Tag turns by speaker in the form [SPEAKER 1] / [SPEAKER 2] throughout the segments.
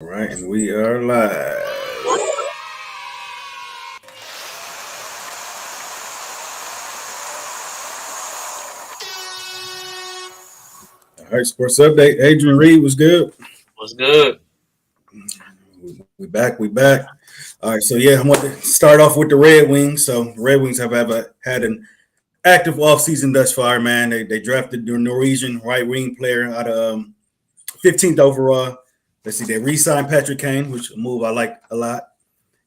[SPEAKER 1] right, and we are live. All right, sports update. Adrian Reid was good.
[SPEAKER 2] What's good?
[SPEAKER 1] We back. We back. All right, so yeah, I want to start off with the Red Wings. So the Red Wings have had an active offseason thus far, man. They drafted the Norwegian right wing player out of 15th overall. Let's see, they re-signed Patrick Kane, which is a move I like a lot.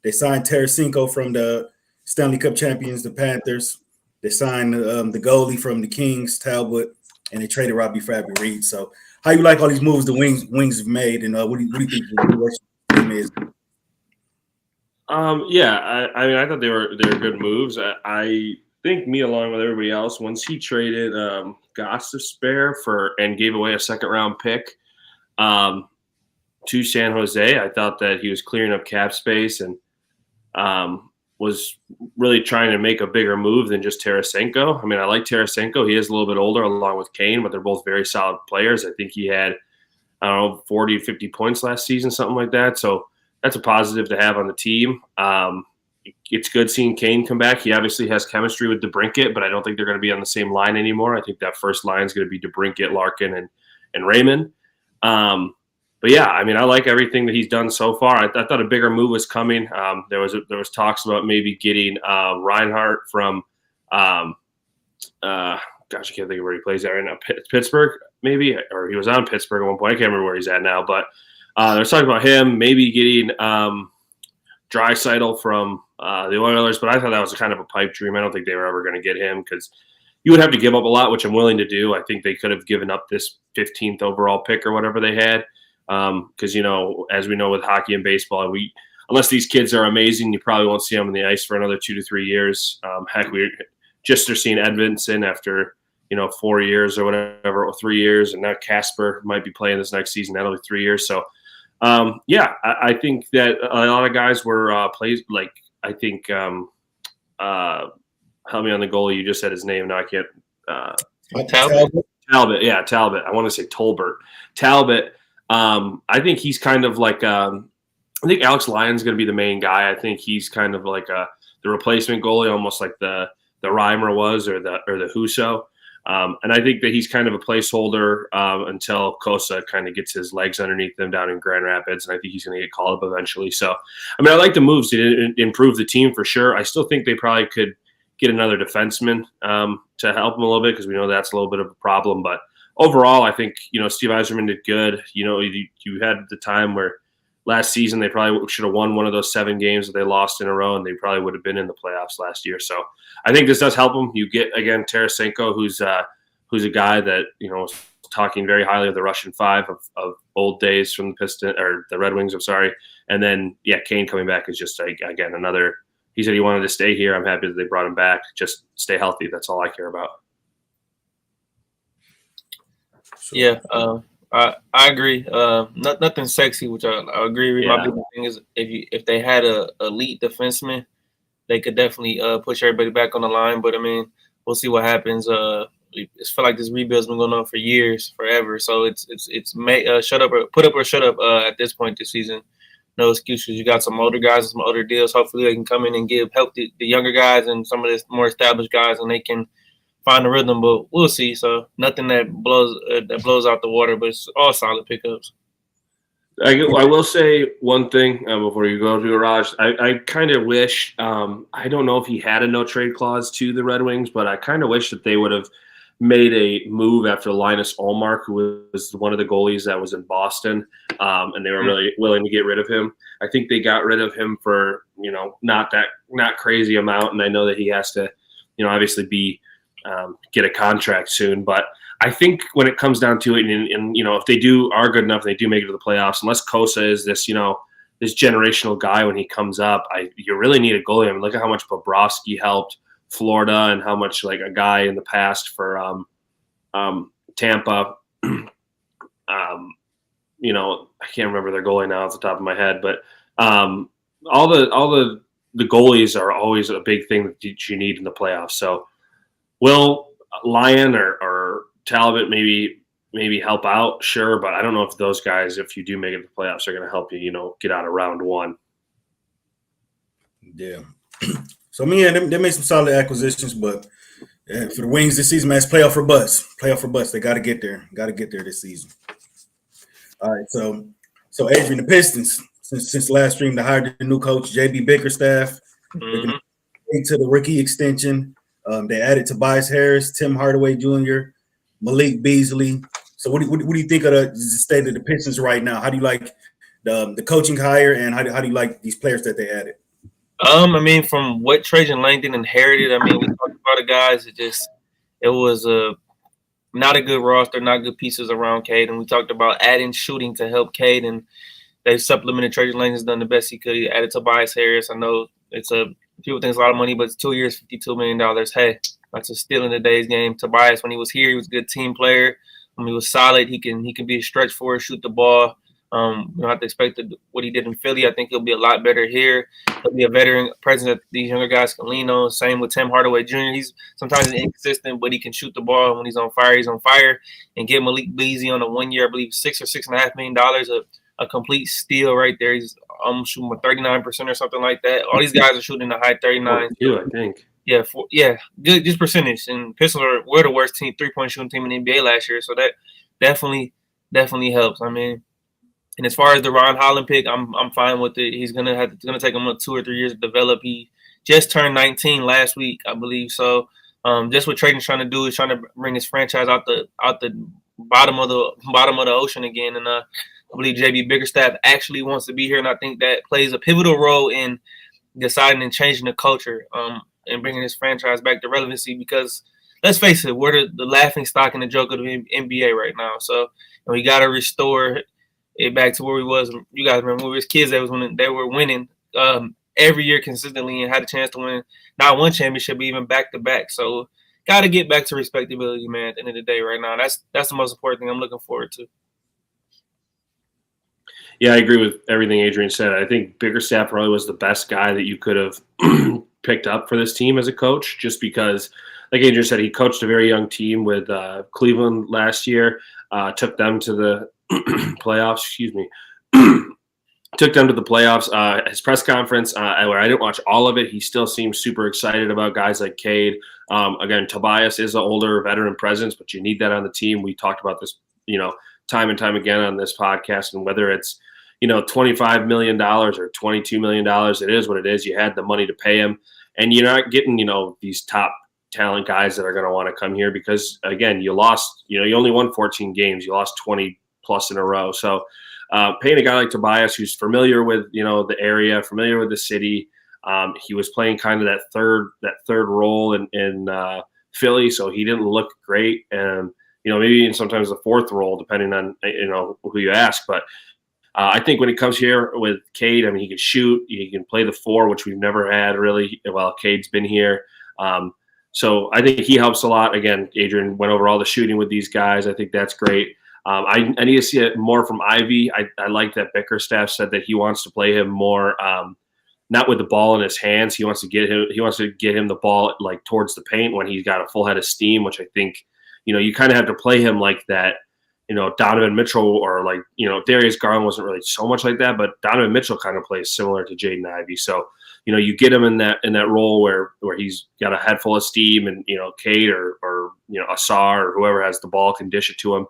[SPEAKER 1] They signed Tarasenko from the Stanley Cup champions, the Panthers. They signed the goalie from the Kings, Talbot, and they traded Robbie Fabry Reid. So, how you like all these moves the Wings have made, and what do you think the direction the team is?
[SPEAKER 2] I mean, I thought they were good moves. I think me along with everybody else, once he traded Goss to spare for and gave away a second round pick to San Jose, I thought that he was clearing up cap space and was really trying to make a bigger move than just Tarasenko. I mean, I like Tarasenko. He is a little bit older along with Kane, but they're both very solid players. I think he had, 40, 50 points last season, something like that. So that's a positive to have on the team. It's good seeing Kane come back. He obviously has chemistry with DeBrincat, but I don't think they're going to be on the same line anymore. I think that first line is going to be DeBrincat, Larkin, and Raymond. But yeah, I mean, I like everything that he's done so far. I thought a bigger move was coming. There was talks about maybe getting Reinhardt from, gosh, I can't think of where he plays at right now. Pittsburgh, maybe, or he was on Pittsburgh at one point. I can't remember where he's at now, but there's talking about him maybe getting Draisaitl from the Oilers. But I thought that was kind of a pipe dream. I don't think they were ever going to get him because you would have to give up a lot, which I'm willing to do. I think they could have given up this 15th overall pick or whatever they had. Because, as we know with hockey and baseball, unless these kids are amazing, you probably won't see them on the ice for another 2 to 3 years. Heck, we just are seeing Edmondson after, 4 years or whatever, or 3 years, and now Casper might be playing this next season. That'll be 3 years. So, I think that a lot of guys were plays like I think. Help me on the goalie. You just said his name. Now I can't. Talbot. Yeah, Talbot. I want to say Tolbert. Talbot. I think he's kind of like I think Alex Lyon's going to be the main guy. I think he's kind of like the replacement goalie, almost like the Reimer was or the Husso. And I think that he's kind of a placeholder until Kosa kind of gets his legs underneath them down in Grand Rapids, and I think he's going to get called up eventually. So, I mean, I like the moves to improve the team for sure. I still think they probably could get another defenseman to help them a little bit because we know that's a little bit of a problem, but overall, I think, Steve Yzerman did good. You had the time where last season they probably should have won one of those 7 games that they lost in a row, and they probably would have been in the playoffs last year. So I think this does help them. You get, again, Tarasenko, who's a guy that, was talking very highly of the Russian Five of old days from the Red Wings, I'm sorry. And then, Kane coming back is just, again, another – he said he wanted to stay here. I'm happy that they brought him back. Just stay healthy. That's all I care about.
[SPEAKER 3] Yeah, I agree. Nothing sexy, which I agree with.
[SPEAKER 2] Yeah.
[SPEAKER 3] My big thing is if they had a elite defenseman, they could definitely push everybody back on the line. But I mean, we'll see what happens. It's feel like this rebuild's been going on for years, forever. So it's shut up or put up or shut up at this point this season. No excuses. You got some older guys and some older deals. Hopefully they can come in and help the younger guys and some of the more established guys, and they can find the rhythm, but we'll see. So nothing that blows out the water, but it's all solid pickups.
[SPEAKER 2] I will say one thing before you go to Raj. I kind of wish I don't know if he had a no trade clause to the Red Wings, but I kind of wish that they would have made a move after Linus Ullmark, who was one of the goalies that was in Boston, and they were really willing to get rid of him. I think they got rid of him for not crazy amount, and I know that he has to obviously be get a contract soon, but I think when it comes down to it, and if they are good enough, they do make it to the playoffs. Unless Kosa is this this generational guy when he comes up, you really need a goalie. I mean, look at how much Bobrovsky helped Florida, and how much like a guy in the past for Tampa. I can't remember their goalie now off the top of my head, but all the goalies are always a big thing that you need in the playoffs. So will Lyon or Talbot maybe maybe help out, sure, but I don't know if those guys, if you do make it to the playoffs, are going to help you, get out of round one.
[SPEAKER 1] Yeah. So they made some solid acquisitions, but for the Wings this season, man, it's playoff for bust. Playoff for bust. They got to get there. Got to get there this season. All right. So Adrian, the Pistons since last stream, they hired the new coach JB Bickerstaff.
[SPEAKER 3] Mhm.
[SPEAKER 1] To the rookie extension. They added Tobias Harris, Tim Hardaway Jr., Malik Beasley. So what do you think of the state of the Pistons right now? How do you like the coaching hire, and how do you like these players that they added?
[SPEAKER 3] I mean, from what Trajan Langdon inherited, I mean, we talked about the guys. It was not a good roster, not good pieces around Cade, and we talked about adding shooting to help Cade, and they supplemented. Trajan Langdon's done the best he could. He added Tobias Harris. I know people think it's a lot of money, but it's 2 years, $52 million. Hey, that's a steal in today's game. Tobias, when he was here, he was a good team player. He was solid. He can be a stretch forward, shoot the ball. You don't have to expect what he did in Philly. I think he'll be a lot better here. He'll be a veteran presence that these younger guys can lean on. Same with Tim Hardaway Jr. He's sometimes inconsistent, but he can shoot the ball. When he's on fire, he's on fire. And get Malik Beasley on a 1 year, I believe, $6 or $6.5 million, a complete steal right there. He's shooting 39% or something like that. All these guys are shooting in the high 39s.
[SPEAKER 2] I think.
[SPEAKER 3] Yeah, good just percentage. And Pistons were the worst 3-point shooting team in the NBA last year, so that definitely helps. I mean, and as far as the Ron Holland pick, I'm fine with it. It's gonna take him 2 or 3 years to develop. He just turned 19 last week, I believe. So just what Trajan's trying to do is trying to bring his franchise out the bottom of the ocean again. And I believe JB Bickerstaff actually wants to be here, and I think that plays a pivotal role in deciding and changing the culture and bringing his franchise back to relevancy. Because let's face it, we're the laughing stock and the joke of the NBA right now. So we got to restore it back to where we was. You guys remember when we was kids, that was when they were winning every year consistently and had a chance to win not one championship, but even back to back. So got to get back to respectability, man. At the end of the day, right now, that's the most important thing I'm looking forward to.
[SPEAKER 2] Yeah, I agree with everything Adrian said. I think Bickerstaff probably was the best guy that you could have picked up for this team as a coach, just because, like Adrian said, he coached a very young team with Cleveland last year, took them to the playoffs. Took them to the playoffs. His press conference, where I didn't watch all of it, he still seems super excited about guys like Cade. Again, Tobias is an older veteran presence, but you need that on the team. We talked about this, time and time again on this podcast, and whether it's $25 million or $22 million, it is what it is. You had the money to pay him, and you're not getting these top talent guys that are going to want to come here because, again, you lost. You only won 14 games. You lost 20 plus in a row. So paying a guy like Tobias, who's familiar with the area, familiar with the city, he was playing kind of that third role in Philly, so he didn't look great, and maybe even sometimes the fourth role, depending on who you ask, but. I think when it comes here with Cade, I mean, he can shoot, he can play the 4, which we've never had really while Cade's been here. So I think he helps a lot. Again, Adrian went over all the shooting with these guys. I think that's great. I need to see it more from Ivy. I like that Bickerstaff said that he wants to play him more, not with the ball in his hands. He wants to get him the ball like towards the paint when he's got a full head of steam, which I think, you kind of have to play him like that. Donovan Mitchell or Darius Garland wasn't really so much like that, but Donovan Mitchell kind of plays similar to Jaden Ivey. So, you get him in that role where he's got a head full of steam, and Cade or Asar or whoever has the ball can dish it to him.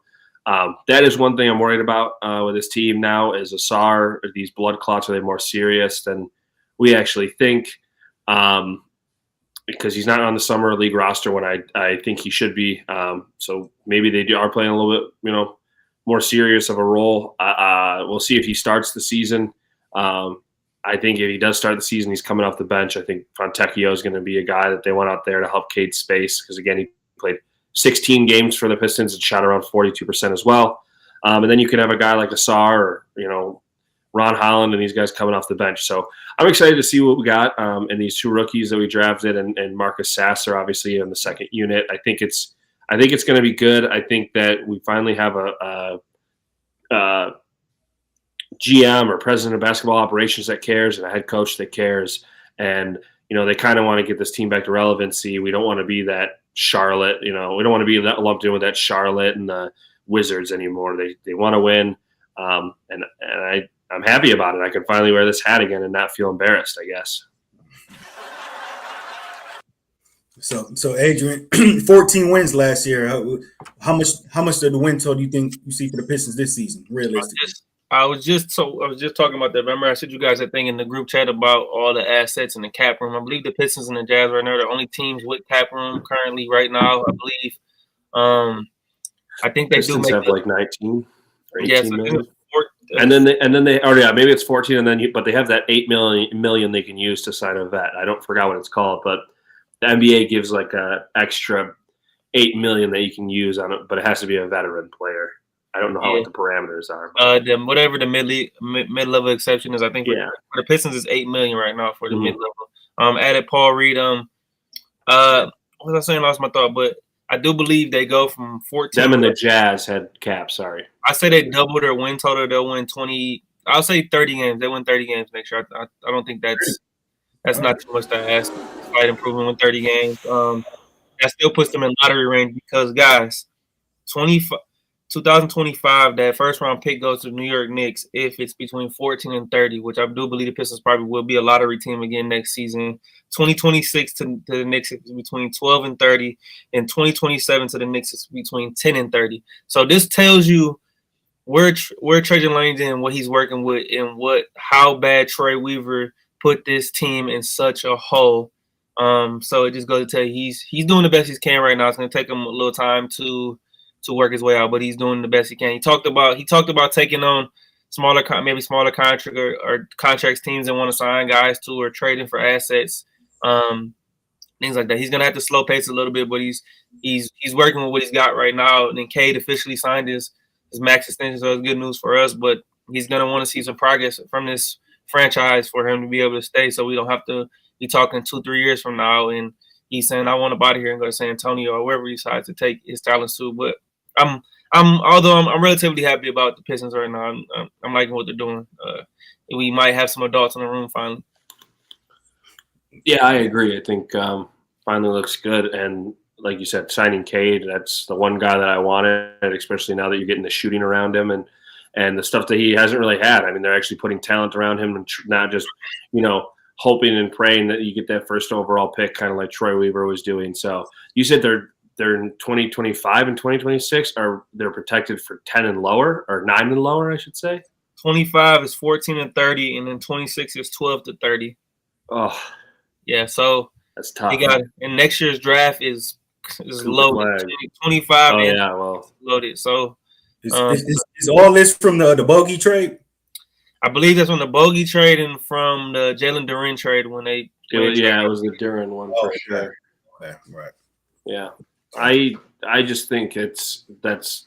[SPEAKER 2] That is one thing I'm worried about with this team now is Asar. These blood clots, are they more serious than we actually think? Because he's not on the summer league roster when I think he should be. So maybe they are playing a little bit, more serious of a role. We'll see if he starts the season. I think if he does start the season, he's coming off the bench. I think Fontecchio is going to be a guy that they want out there to help Cade space because, again, he played 16 games for the Pistons and shot around 42% as well. And then you can have a guy like Asar or, Ron Holland and these guys coming off the bench. So I'm excited to see what we got in these 2 rookies that we drafted and Marcus Sasser, obviously, in the second unit. I think it's going to be good. I think that we finally have a GM or president of basketball operations that cares and a head coach that cares. And, they kind of want to get this team back to relevancy. We don't want to be that Charlotte, we don't want to be lumped in with that Charlotte and the Wizards anymore. They want to win, and I'm happy about it. I can finally wear this hat again and not feel embarrassed, I guess.
[SPEAKER 1] So Adrian, 14 wins last year. How much of the win total do you think you see for the Pistons this season, realistically?
[SPEAKER 3] I was just talking about that. Remember, I said you guys that thing in the group chat about all the assets and the cap room. I believe the Pistons and the Jazz right now are the only teams with cap room currently right now. I believe. I think they
[SPEAKER 2] Pistons
[SPEAKER 3] do
[SPEAKER 2] have like 19 or 18
[SPEAKER 3] yes,
[SPEAKER 2] million. And then they maybe it's 14, and then but they have that 8 million they can use to sign a vet. I don't forget what it's called, but the NBA gives like a extra 8 million that you can use on it, but it has to be a veteran player. I don't know what the parameters are.
[SPEAKER 3] Whatever the mid-level exception is, I think for the Pistons is 8 million right now for the mid-level. Added Paul Reid. What was I saying? I lost my thought, but I do believe they go from 14.
[SPEAKER 2] Them and the Jazz had cap. Sorry,
[SPEAKER 3] I say they double their win total. They'll win 20. I'll say 30 games. They win 30 games next year. I don't think that's not too much to ask. Slight improvement with 30 games. That still puts them in lottery range because guys, 2025, that first round pick goes to the New York Knicks if it's between 14 and 30, which I do believe the Pistons probably will be a lottery team again next season. 2026 to the Knicks is between 12 and 30, and 2027 to the Knicks is between 10 and 30. So this tells you where Trajan Langdon and what he's working with, and how bad Troy Weaver put this team in such a hole. So it just goes to tell you he's doing the best he can right now. It's going to take him a little time to work his way out, but he's doing the best he can. He talked about taking on smaller contract or contracts teams that want to sign guys to, or trading for assets, things like that. He's gonna have to slow pace a little bit, but he's working with what he's got right now. And then Cade officially signed his max extension, so it's good news for us. But he's gonna want to see some progress from this franchise for him to be able to stay, so we don't have to be talking 2-3 years from now and he's saying I want to out of here and go to San Antonio or wherever he decides to take his talents to. But I'm relatively happy about the Pistons right now. I'm liking what they're doing. We might have some adults in the room finally.
[SPEAKER 2] Yeah, I agree. I think finally looks good. And like you said, signing Cade, that's the one guy that I wanted, especially now that you're getting the shooting around him and the stuff that he hasn't really had. I mean, they're actually putting talent around him and not just, hoping and praying that you get that first overall pick, kind of like Troy Weaver was doing. So you said they're in 2025 and 2026, or they're protected for 10 and lower, or 9 and lower, I should say.
[SPEAKER 3] 25 is 14 and 30, and then 26 is 12 to 30.
[SPEAKER 2] Oh,
[SPEAKER 3] yeah. So
[SPEAKER 2] that's tough.
[SPEAKER 3] And next year's draft is loaded. 25 loaded. So
[SPEAKER 1] is all this from the Bogey trade?
[SPEAKER 3] I believe that's from the Bogey trade and from the Jalen Duren trade when they.
[SPEAKER 2] It was the Duren one for sure.
[SPEAKER 1] Yeah, right.
[SPEAKER 2] Yeah, I just think that's.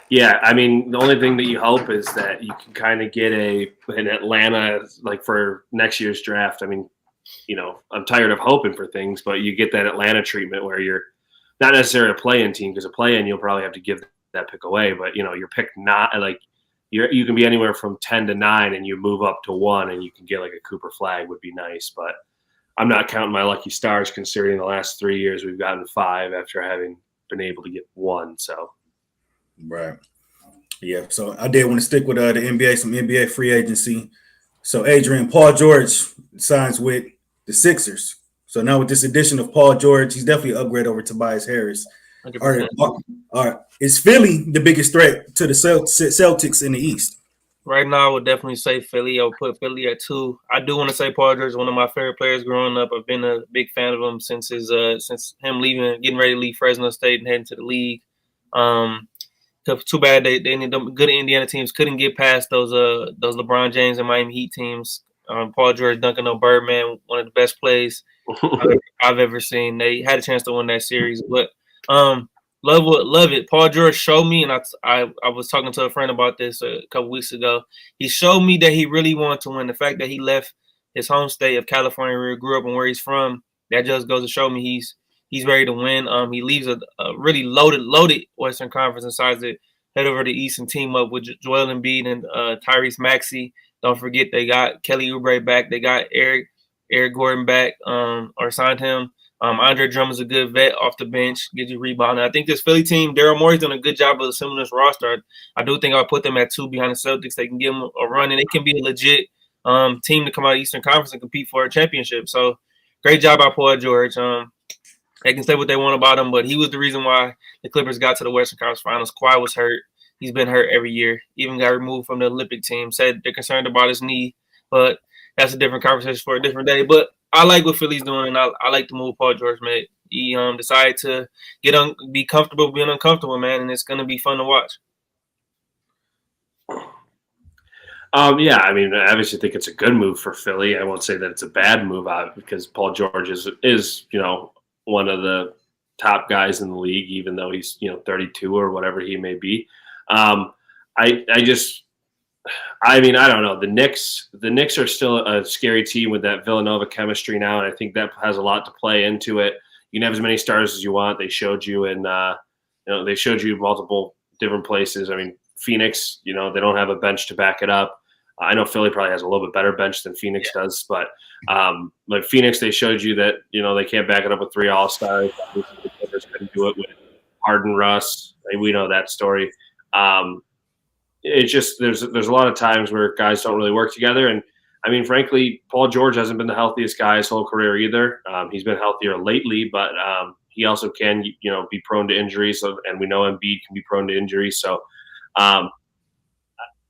[SPEAKER 2] Yeah, I mean, the only thing that you hope is that you can kind of get an Atlanta, like for next year's draft. I mean, I'm tired of hoping for things, but you get that Atlanta treatment where you're not necessarily a play-in team, because a play-in you'll probably have to give that pick away, but your pick not like. You can be anywhere from 10 to 9, and you move up to 1, and you can get like a Cooper Flag would be nice. But I'm not counting my lucky stars, considering the last 3 years we've gotten 5 after having been able to get 1. So,
[SPEAKER 1] right, yeah. So I did want to stick with the NBA, some NBA free agency. So Adrian, Paul George signs with the Sixers. So now with this addition of Paul George, he's definitely an upgrade over Tobias Harris. All right. Is Philly the biggest threat to the Celtics in the East?
[SPEAKER 3] Right now, I would definitely say Philly. I would put Philly at 2. I do want to say Paul George is one of my favorite players growing up. I've been a big fan of him since him leaving, getting ready to leave Fresno State and heading to the league. Too bad they good Indiana teams couldn't get past those LeBron James and Miami Heat teams. Paul George, Duncan Birdman, one of the best plays I've ever seen. They had a chance to win that series, but. Love it. Paul George showed me, and I was talking to a friend about this a couple weeks ago. He showed me that he really wanted to win. The fact that he left his home state of California, where he grew up and where he's from, that just goes to show me he's ready to win. He leaves a really loaded Western Conference and decides to head over to the East and team up with Joel Embiid and Tyrese Maxey. Don't forget they got Kelly Oubre back. They got Eric Gordon back, or signed him. Andre Drummond's a good vet off the bench, gives you rebounding. I think this Philly team, Daryl Morey's done a good job of assembling this roster. I do think I'll put them at 2 behind the Celtics. They can give them a run, and it can be a legit team to come out of the Eastern Conference and compete for a championship. So great job by Paul George. They can say what they want about him, but he was the reason why the Clippers got to the Western Conference Finals. Kawhi was hurt. He's been hurt every year. Even got removed from the Olympic team. Said they're concerned about his knee, but that's a different conversation for a different day. But I like what Philly's doing, and I like the move Paul George made. He decided to be comfortable being uncomfortable, man, and it's going to be fun to watch.
[SPEAKER 2] Yeah, I mean, I obviously think it's a good move for Philly. I won't say that it's a bad move because Paul George is one of the top guys in the league, even though he's 32 or whatever he may be. I don't know. The Knicks are still a scary team with that Villanova chemistry now, and I think that has a lot to play into it. You can have as many stars as you want. They showed you they showed you multiple different places. I mean, Phoenix, they don't have a bench to back it up. I know Philly probably has a little bit better bench than Phoenix does, but like Phoenix, they showed you that they can't back it up with 3 All-Stars. Obviously, the Clippers couldn't do it with Harden, Russ. We know that story. It's just there's a lot of times where guys don't really work together, and I mean, frankly, Paul George hasn't been the healthiest guy his whole career either. He's been healthier lately, but he also can be prone to injuries, and we know Embiid can be prone to injuries. So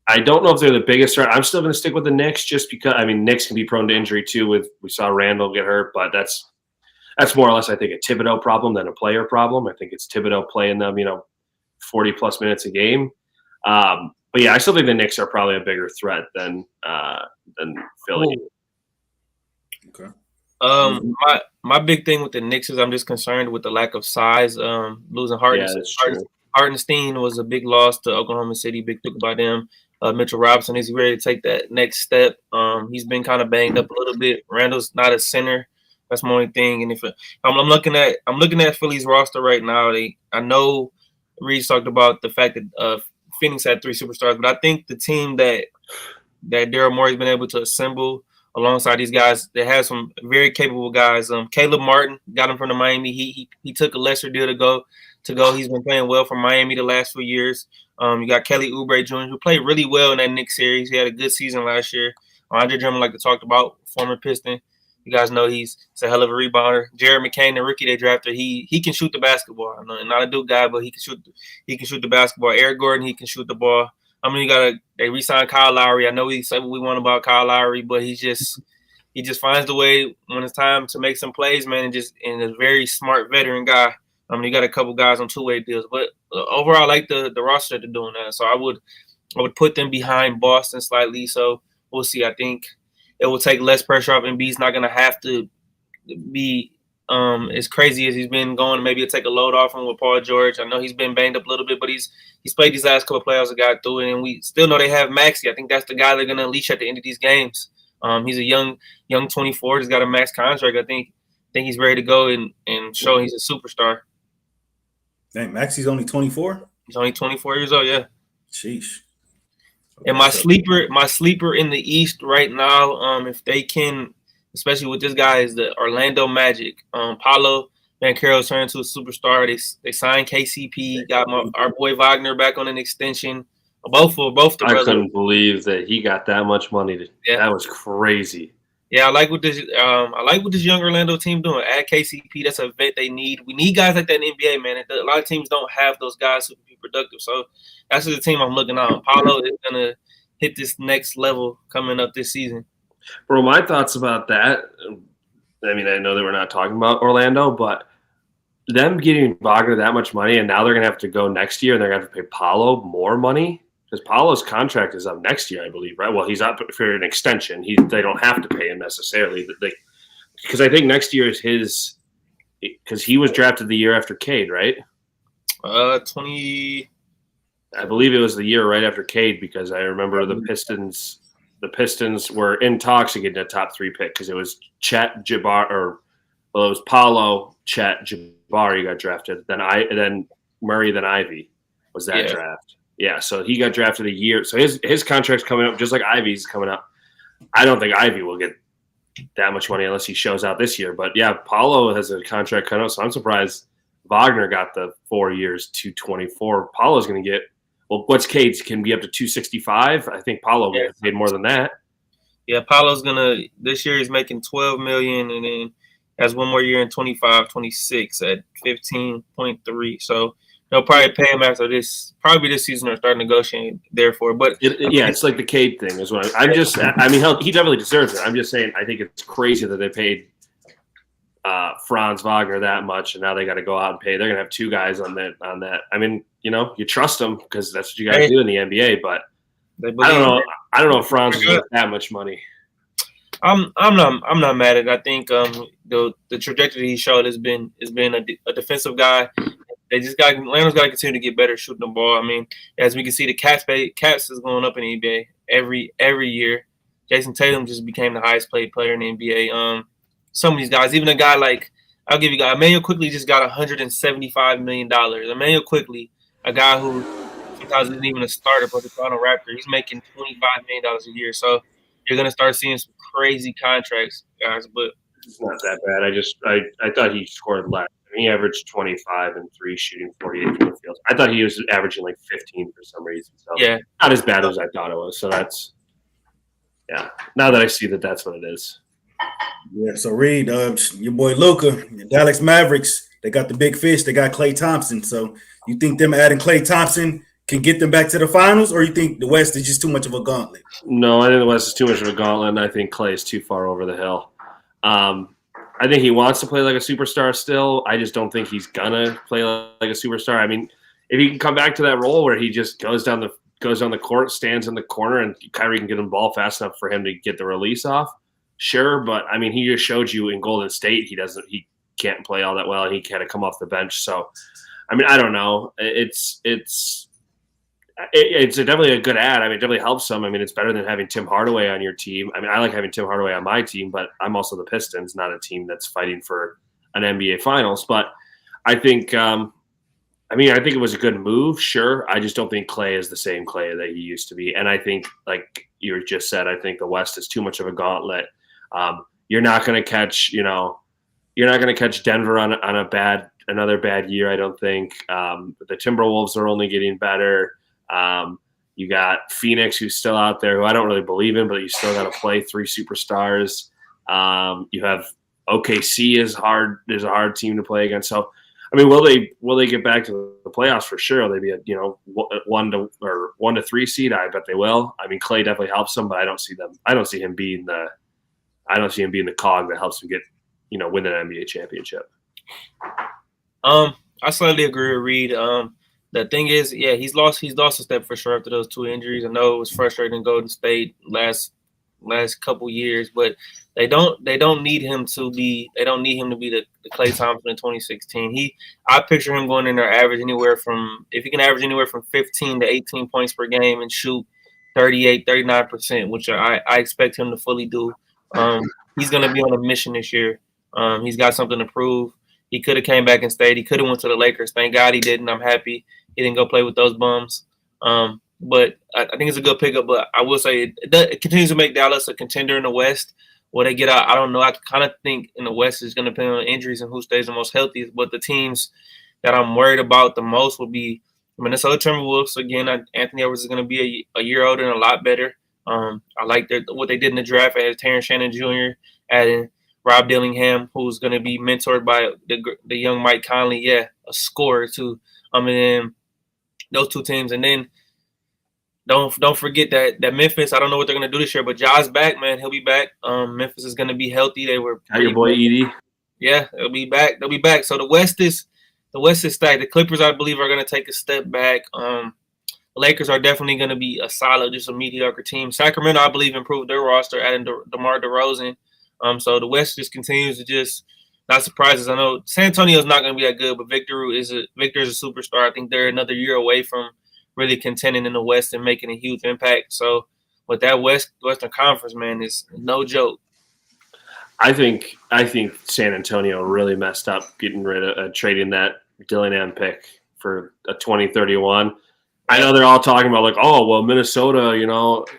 [SPEAKER 2] I don't know if they're the biggest threat. I'm still going to stick with the Knicks just because Knicks can be prone to injury too. We saw Randall get hurt, but that's more or less I think a Thibodeau problem than a player problem. I think it's Thibodeau playing them 40 plus minutes a game. But yeah, I still think the Knicks are probably a bigger threat than Philly.
[SPEAKER 1] Okay.
[SPEAKER 3] My big thing with the Knicks is I'm just concerned with the lack of size. Losing Hartenstein was a big loss to Oklahoma City. Big thing about them. Mitchell Robinson, is he ready to take that next step? He's been kind of banged up a little bit. Randall's not a center. That's my only thing. And if I'm looking at Philly's roster right now, I know Reid talked about the fact that Phoenix had 3 superstars, but I think the team that Daryl Morey's been able to assemble alongside these guys, they have some very capable guys. Caleb Martin got him from the Miami. He took a lesser deal to go. He's been playing well for Miami the last few years. You got Kelly Oubre Jr., who played really well in that Knicks series. He had a good season last year. Andre Drummond, like we talked about, former Piston. You guys know he's a hell of a rebounder. Jared McCain, the rookie they drafted, he can shoot the basketball. I know, not a Duke guy, but he can shoot the basketball. Eric Gordon, he can shoot the ball. They re-signed Kyle Lowry. I know we say what we want about Kyle Lowry, but he just finds the way when it's time to make some plays, man, and a very smart veteran guy. You got a couple guys on 2-way deals, but overall, I like the roster they're doing that. So I would put them behind Boston slightly. So we'll see. I think it will take less pressure off. Embiid's not going to have to be as crazy as he's been going. Maybe it'll take a load off him with Paul George. I know he's been banged up a little bit, but he's played these last couple of playoffs and got through it. And we still know they have Maxey. I think that's the guy they're going to unleash at the end of these games. He's a young 24. He's got a max contract. I think he's ready to go and show he's a superstar.
[SPEAKER 1] Dang, Maxey's only 24?
[SPEAKER 3] He's only 24 years old, yeah.
[SPEAKER 1] Sheesh.
[SPEAKER 3] And my sleeper in the East right now, if they can, especially with this guy, is the Orlando Magic. Paolo Banchero's turned into a superstar. They signed KCP, got our boy Wagner back on an extension. Both the brothers.
[SPEAKER 2] I couldn't believe that he got that much money. That was crazy.
[SPEAKER 3] Yeah, I like what this young Orlando team doing. Add KCP, that's a vet they need. We need guys like that in the NBA, man. A lot of teams don't have those guys who can be productive. So that's the team I'm looking at. Paolo is gonna hit this next level coming up this season.
[SPEAKER 2] Bro, my thoughts about that. I mean, I know that we're not talking about Orlando, but them getting Wagner that much money, and now they're gonna have to go next year, and they're gonna have to pay Paolo more money. Because Paolo's contract is up next year, I believe, right? Well, he's up for an extension. They don't have to pay him necessarily. Because I think next year is his – because he was drafted the year after Cade, right?
[SPEAKER 3] 20 –
[SPEAKER 2] I believe it was the year right after Cade because I remember the Pistons were in talks to get a top 3 pick because it was Chet, Jabari – well, it was Paolo, Chet, Jabari got drafted. Then Murray, then Ivy was that draft. Yeah, so he got drafted a year. So his contract's coming up just like Ivy's coming up. I don't think Ivy will get that much money unless he shows out this year. But yeah, Paulo has a contract cut out, so I'm surprised Wagner got the 4 years, 224. Paulo's going to get what's Cade's can be up to 265. I think Paulo will get paid more than that.
[SPEAKER 3] Yeah, Paulo's gonna this year he's making $12 million, and then has one more year in 25, 26 at 15.3. So they'll probably pay him after this, probably this season, or start negotiating. Therefore, but
[SPEAKER 2] it's like the Cade thing is what I'm just. I mean, he definitely deserves it. I'm just saying. I think it's crazy that they paid Franz Wagner that much, and now they got to go out and pay. They're gonna have two guys on that. I mean, you trust them because that's what you guys do in the NBA. But I don't know. I don't know if Franz is worth that much money.
[SPEAKER 3] I'm not mad at it. I think the trajectory he showed has been a defensive guy. Atlanta's got to continue to get better shooting the ball. I mean, as we can see, the caps is going up in the NBA every year. Jason Tatum just became the highest paid player in the NBA. Some of these guys, even a guy like I'll give you a guy, Emmanuel Quickly just got $175 million. Emmanuel Quickly, a guy who sometimes isn't even a starter for the Toronto Raptors, he's making $25 million a year. So you're gonna start seeing some crazy contracts, guys. But
[SPEAKER 2] it's not that bad. I thought he scored less. He averaged 25 and 3, shooting 48 from the field. I thought he was averaging like 15 for some reason. So
[SPEAKER 3] yeah,
[SPEAKER 2] not as bad as I thought it was. So that's now that I see that that's what it is.
[SPEAKER 1] Yeah, so Reid, your boy Luka, the Dallas Mavericks, they got the big fish. They got Klay Thompson. So you think them adding Klay Thompson can get them back to the finals, or you think the West is just too much of a gauntlet?
[SPEAKER 2] No, I think the West is too much of a gauntlet, and I think Klay is too far over the hill. I think he wants to play like a superstar still. I just don't think he's gonna play like a superstar. I mean, if he can come back to that role where he just goes down the court, stands in the corner, and Kyrie can get him the ball fast enough for him to get the release off, sure. But I mean, he just showed you in Golden State he can't play all that well, and he kind of come off the bench. So, I mean, I don't know. It's definitely a good ad. I mean, it definitely helps some. I mean, it's better than having Tim Hardaway on your team. I mean, I like having Tim Hardaway on my team, but I'm also the Pistons, not a team that's fighting for an NBA Finals. But I think, I think it was a good move. Sure, I just don't think Klay is the same Klay that he used to be. And I think, like you just said, I think the West is too much of a gauntlet. You're not going to catch, Denver on another bad year. I don't think the Timberwolves are only getting better. You got Phoenix, who's still out there, who I don't really believe in, but you still got to play 3 superstars. You have OKC is a hard team to play against. So, I mean, will they get back to the playoffs for sure? Will they be a 1 to 3 seed? I bet they will. I mean, Klay definitely helps them, but I don't see him being the cog that helps him get win an NBA championship.
[SPEAKER 3] I slightly agree with Reid. The thing is, yeah, he's lost a step for sure after those 2 injuries. I know it was frustrating in Golden State last couple years, but they don't need him to be the Klay Thompson in 2016. I picture him going in there if he can average anywhere from 15 to 18 points per game and shoot 38, 39%, which I expect him to fully do. He's going to be on a mission this year. He's got something to prove. He could have came back and stayed. He could have went to the Lakers. Thank God he didn't. I'm happy he didn't go play with those bums. But I think it's a good pickup. But I will say it continues to make Dallas a contender in the West. Will they get out? I don't know. I kind of think in the West is going to depend on injuries and who stays the most healthy. But the teams that I'm worried about the most will be Minnesota Timberwolves. Again, Anthony Edwards is going to be a year older and a lot better. I like what they did in the draft. Added Terrence Shannon Jr., adding Rob Dillingham, who's going to be mentored by the young Mike Conley. Yeah, a scorer too. And then those 2 teams, and then don't forget that Memphis. I don't know what they're going to do this year, but Ja's back, man. He'll be back. Memphis is going to be healthy. They were
[SPEAKER 2] your boy Edie.
[SPEAKER 3] Yeah, they'll be back. They'll be back. So the West is stacked. The Clippers, I believe, are going to take a step back. The Lakers are definitely going to be a solid, just a mediocre team. Sacramento, I believe, improved their roster, adding DeMar DeRozan. So the West just continues to just not surprises. I know San Antonio is not going to be that good, but Victor is a superstar. I think they're another year away from really contending in the West and making a huge impact. So with that Western Conference, man, is no joke.
[SPEAKER 2] I think San Antonio really messed up getting rid of trading that Dillingham pick for a 2031. I know they're all talking about like, oh, well, Minnesota,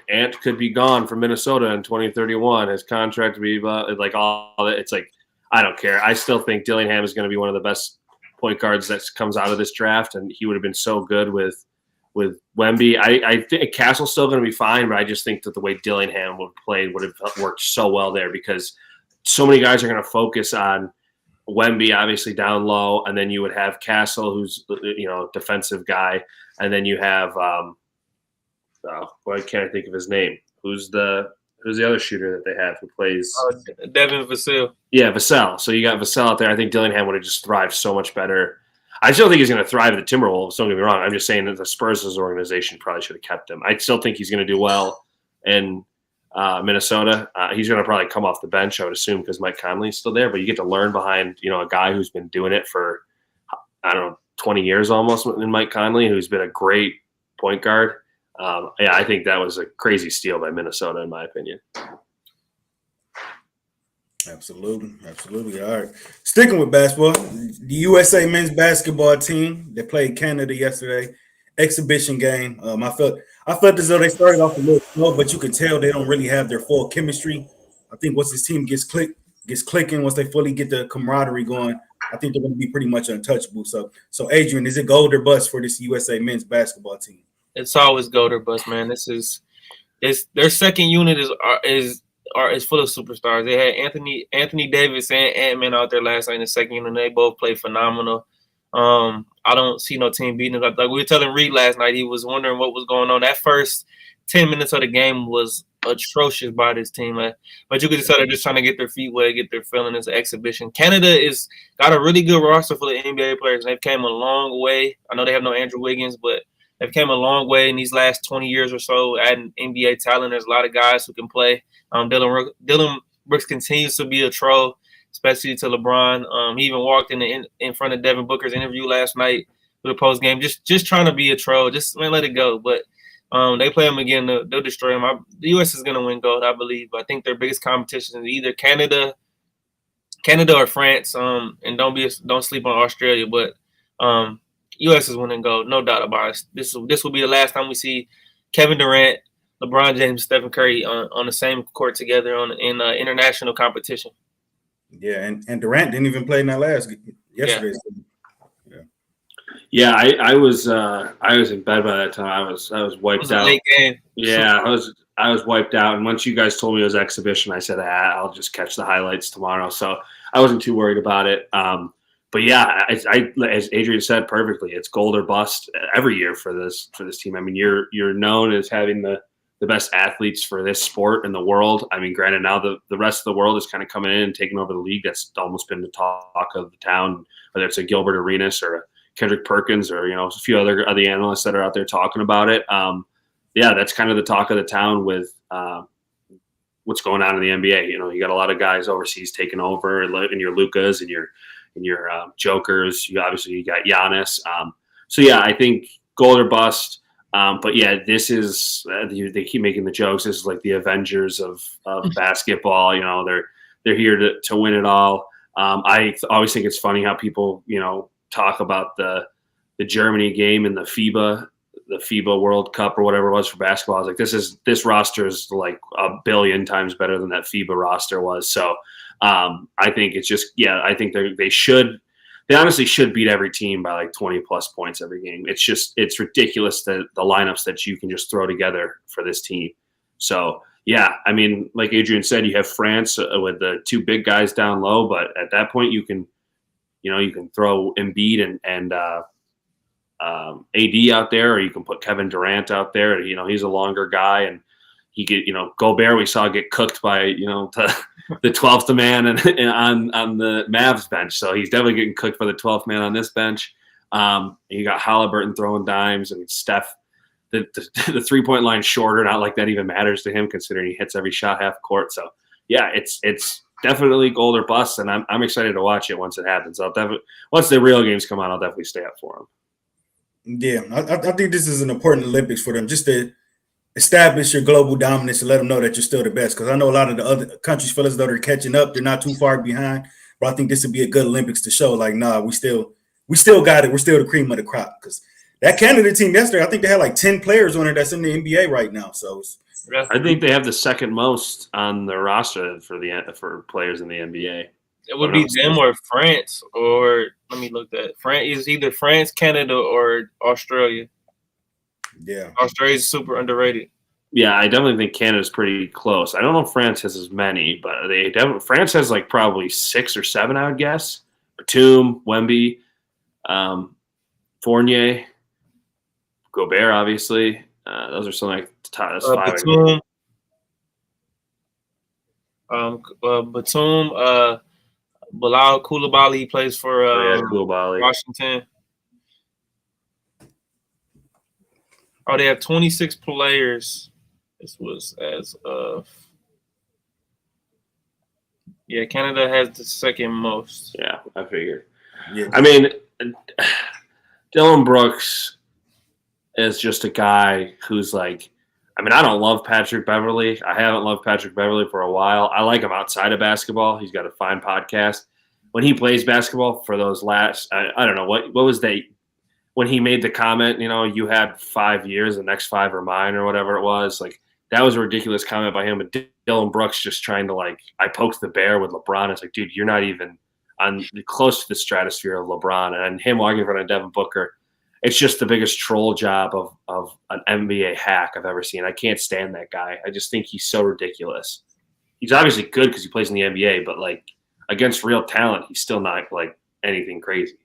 [SPEAKER 2] Ant could be gone from Minnesota in 2031. His contract to be like all that. It's like, I don't care. I still think Dillingham is going to be one of the best point guards that comes out of this draft, and he would have been so good with Wemby. I think Castle's still going to be fine, but I just think that the way Dillingham would have worked so well there because so many guys are going to focus on Wemby, obviously down low, and then you would have Castle, who's defensive guy, and then you have why can't I think of his name? Who's the other shooter that they have who plays?
[SPEAKER 3] Devin Vassell.
[SPEAKER 2] Yeah, Vassell. So you got Vassell out there. I think Dillingham would have just thrived so much better. I still think he's going to thrive at the Timberwolves. Don't get me wrong. I'm just saying that the Spurs as an organization probably should have kept him. I still think he's going to do well in Minnesota. He's going to probably come off the bench, I would assume, because Mike Conley's still there. But you get to learn behind, a guy who's been doing it for, 20 years almost in Mike Conley, who's been a great point guard. I think that was a crazy steal by Minnesota, in my opinion.
[SPEAKER 1] Absolutely. All right. Sticking with basketball, the USA men's basketball team, they played Canada yesterday, exhibition game. I felt as though they started off a little slow, but you could tell they don't really have their full chemistry. I think once this team gets clicking, once they fully get the camaraderie going, I think they're going to be pretty much untouchable. So Adrian, is it gold or bust for this USA men's basketball team?
[SPEAKER 3] It's always gold or bust, man. It's their second unit is full of superstars. They had Anthony Davis and Ant-Man out there last night in the second unit. They both played phenomenal. I don't see no team beating it up. Like we were telling Reid last night, he was wondering what was going on. That first 10 minutes of the game was atrocious by this team, man. But you could tell they're just trying to get their feet wet, get their feeling. It's an exhibition. Canada is got a really good roster full of NBA players, and they've came a long way. I know they have no Andrew Wiggins, but they've came a long way in these last 20 years or so, adding NBA talent. There's a lot of guys who can play. Dylan Brooks continues to be a troll, especially to LeBron. He even walked in front of Devin Booker's interview last night with a post game, just trying to be a troll. Just let it go. But they play them again. They'll destroy them. The U.S. is going to win gold, I believe. I think their biggest competition is either Canada or France. And don't sleep on Australia. But U.S. is winning gold, no doubt about it. This will be the last time we see Kevin Durant, LeBron James, Stephen Curry on the same court together in international competition.
[SPEAKER 1] Yeah, and Durant didn't even play in that yesterday.
[SPEAKER 2] Yeah, I was in bed by that time. I was wiped out.
[SPEAKER 3] Late game.
[SPEAKER 2] Yeah, I was wiped out. And once you guys told me it was exhibition, I said, I'll just catch the highlights tomorrow. So I wasn't too worried about it. But yeah, as Adrian said perfectly, it's gold or bust every year for this team. I mean, you're known as having the best athletes for this sport in the world. I mean, granted, now the rest of the world is kind of coming in and taking over the league. That's almost been the talk of the town, whether it's a Gilbert Arenas or a Kendrick Perkins or a few other analysts that are out there talking about it. Yeah, that's kind of the talk of the town with what's going on in the NBA. You got a lot of guys overseas taking over, and your Lukas and your Jokers. You got Giannis. So yeah, I think gold or bust. But yeah, this is they keep making the jokes. This is like the Avengers of basketball. They're here to win it all. I always think it's funny how people talk about the Germany game and the FIBA World Cup or whatever it was for basketball. I was like, this roster is like a billion times better than that FIBA roster was. So I think it's just I think they honestly should beat every team by like 20 plus points every game. It's ridiculous that the lineups that you can just throw together for this team. So yeah, I mean, like Adrian said, you have France with the two big guys down low, but at that point you can throw Embiid and AD out there, or you can put Kevin Durant out there. He's a longer guy, and he get Gobert we saw get cooked by the 12th man and on the Mavs bench. So he's definitely getting cooked by the 12th man on this bench. You got Halliburton throwing dimes, and Steph. The 3-point line shorter, not like that even matters to him considering he hits every shot half court. So yeah, it's definitely gold or bust, and I'm excited to watch it once it happens. Once the real games come on, I'll definitely stay up for them.
[SPEAKER 1] Yeah, I think this is an important Olympics for them, just to establish your global dominance and let them know that you're still the best. Because I know a lot of the other countries feel as though they're catching up; they're not too far behind. But I think this would be a good Olympics to show, like, nah, we still got it. We're still the cream of the crop. Because that Canada team yesterday, I think they had like 10 players on it that's in the NBA right now. So
[SPEAKER 2] I think they have the second most on their roster for players in the NBA.
[SPEAKER 3] It would be them or France, or let me look at France. It's either France, Canada, or Australia.
[SPEAKER 1] Yeah,
[SPEAKER 3] Australia's super underrated.
[SPEAKER 2] Yeah, I definitely think Canada's pretty close. I don't know if France has as many, but France has like probably 6 or 7, I would guess. Batum, Wemby, Fournier, Gobert, obviously. Those are some like the top. That's 5.
[SPEAKER 3] Batum, Bilal Coulibaly plays for Washington. Oh, they have 26 players. This was as of Canada has the second most.
[SPEAKER 2] Yeah, I figured.
[SPEAKER 1] Yeah.
[SPEAKER 2] I mean, Dylan Brooks is just a guy who's like, I mean, I don't love Patrick Beverley. I haven't loved Patrick Beverley for a while. I like him outside of basketball. He's got a fine podcast. When he plays basketball for those last, I don't know, what was they, when he made the comment, you had 5 years, the next 5 are mine or whatever it was. Like, that was a ridiculous comment by him. But Dylan Brooks just trying to, like, I poked the bear with LeBron. It's like, dude, you're not even close to the stratosphere of LeBron. And him walking in front of Devin Booker, it's just the biggest troll job of an NBA hack I've ever seen. I can't stand that guy. I just think he's so ridiculous. He's obviously good because he plays in the NBA, but, like, against real talent, he's still not, like, anything crazy.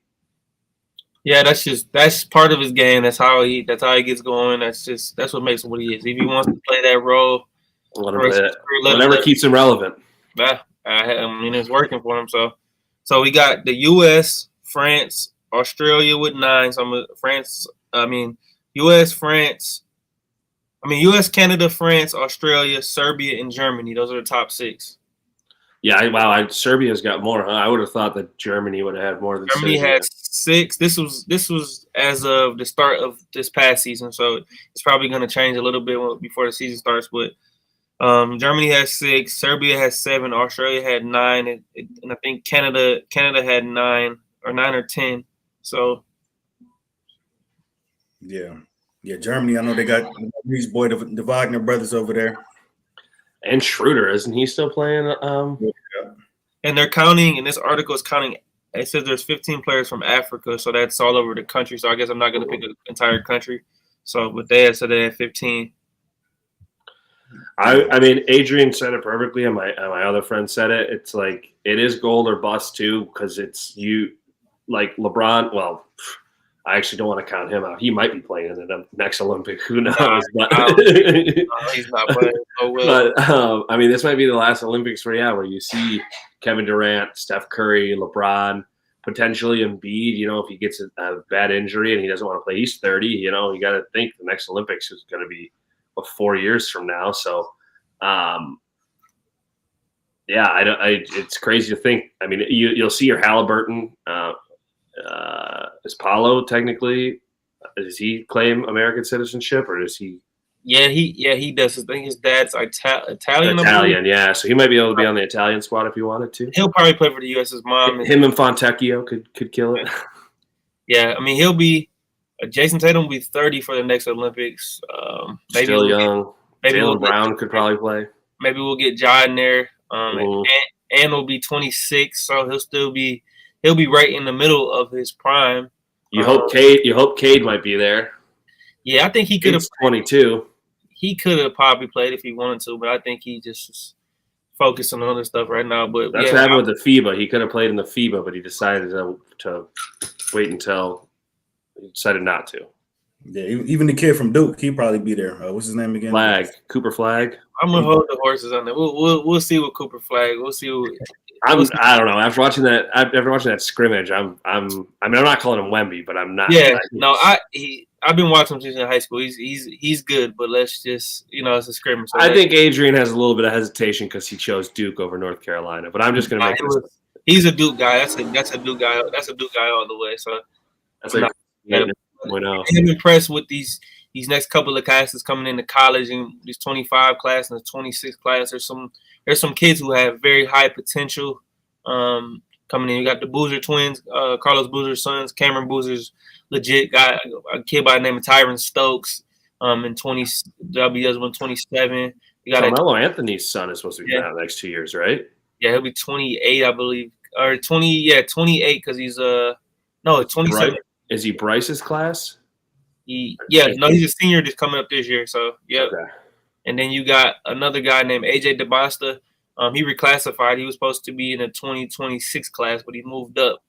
[SPEAKER 3] Yeah, that's part of his game. That's how he gets going. That's what makes him what he is. If he wants to play that role,
[SPEAKER 2] whatever keeps him relevant.
[SPEAKER 3] Yeah, I mean, it's working for him. So we got the U.S., France, Australia with 9. U.S., Canada, France, Australia, Serbia, and Germany. Those are the top 6.
[SPEAKER 2] Yeah, Serbia's got more. Huh? I would have thought that Germany would have had more than
[SPEAKER 3] Germany has 6. This was as of the start of this past season, so it's probably going to change a little bit before the season starts. But Germany has 6, Serbia has 7, Australia had 9, and I think Canada had 9 or 10. So
[SPEAKER 1] yeah, Germany. I know they got these the Wagner brothers over there.
[SPEAKER 2] And Schroeder, isn't he still playing?
[SPEAKER 3] And they're counting, and this article is counting. It says there's 15 players from Africa, so that's all over the country. So I guess I'm not going to pick an entire country. So, but they had 15.
[SPEAKER 2] I mean, Adrian said it perfectly, and my other friend said it. It's like it is gold or bust too, because it's like LeBron. Well, I actually don't want to count him out. He might be playing in the next Olympic. Who knows?
[SPEAKER 3] No, he's not playing. Oh, well.
[SPEAKER 2] But I mean, this might be the last Olympics where you see Kevin Durant, Steph Curry, LeBron, potentially Embiid. If he gets a bad injury and he doesn't want to play, he's 30. You got to think the next Olympics is going to be 4 years from now. So, it's crazy to think. I mean, you'll see your Halliburton. Is Paulo technically? Does he claim American citizenship, or does he?
[SPEAKER 3] Yeah, he does. I think his dad's Italian.
[SPEAKER 2] Italian, yeah. So he might be able to be on the Italian squad if he wanted to.
[SPEAKER 3] He'll probably play for the U.S. His mom.
[SPEAKER 2] Him and Fontecchio could kill it.
[SPEAKER 3] Yeah, I mean, he'll be. Jason Tatum will be 30 for the next Olympics. Maybe
[SPEAKER 2] still young. Jaylen Brown could probably play.
[SPEAKER 3] Maybe we'll get Ja in there. And will be 26, so he'll be right in the middle of his prime.
[SPEAKER 2] You hope Cade might be there.
[SPEAKER 3] Yeah, I think he could have
[SPEAKER 2] 22.
[SPEAKER 3] He could have probably played if he wanted to, but I think he just is focusing on other stuff right now. But
[SPEAKER 2] that's what happened with the FIBA. He could have played in the FIBA, but he decided to wait until he decided not to.
[SPEAKER 1] Yeah, even the kid from Duke, he'd probably be there. What's his name again?
[SPEAKER 2] Cooper Flag.
[SPEAKER 3] I'm gonna hold the horses on there. We'll see with Cooper Flag. We'll see.
[SPEAKER 2] I don't know. After watching that scrimmage, I'm not calling him Wemby, but I'm not.
[SPEAKER 3] Yeah, no, I've been watching him since in high school. He's good, but let's just it's a scrimmage. So
[SPEAKER 2] I think Adrian has a little bit of hesitation because he chose Duke over North Carolina, but I'm just gonna make this.
[SPEAKER 3] He's a Duke guy. That's a Duke guy. That's a Duke guy all the way. So
[SPEAKER 2] that's like
[SPEAKER 3] I'm impressed with these next couple of classes coming into college, and these 25 class and the 26 class. There's some kids who have very high potential. coming in. You got the Boozer twins, Carlos Boozer's sons, Cameron Boozer's legit guy, a kid by the name of Tyron Stokes. In 20, WS 127. You got
[SPEAKER 2] Carmelo Anthony's son is supposed to be
[SPEAKER 3] Yeah.
[SPEAKER 2] in the next 2 years, right?
[SPEAKER 3] Yeah, he'll be 28, I believe, or 20. Yeah, 28 because he's 27.
[SPEAKER 2] Right? Is he Bryce's class?
[SPEAKER 3] He's a senior that's coming up this year. So yeah.
[SPEAKER 2] Okay.
[SPEAKER 3] And then you got another guy named AJ DeBosta. He reclassified. He was supposed to be in the 2026 class, but he moved up.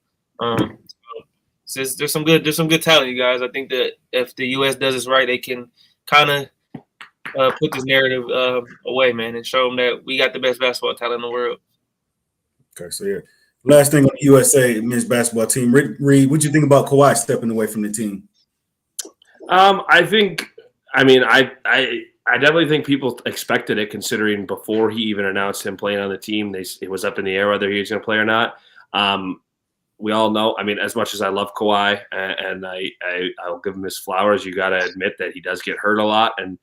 [SPEAKER 3] So there's some good talent, you guys. I think that if the U.S. does this right, they can kind of put this narrative away, man, and show them that we got the best basketball talent in the world.
[SPEAKER 1] Okay, so yeah. Last thing on the USA men's basketball team, Reid, what do you think about Kawhi stepping away from the team?
[SPEAKER 2] I definitely think people expected it, considering before he even announced him playing on the team, it was up in the air whether he was going to play or not. We all know, as much as I love Kawhi and I'll give him his flowers, you got to admit that he does get hurt a lot, and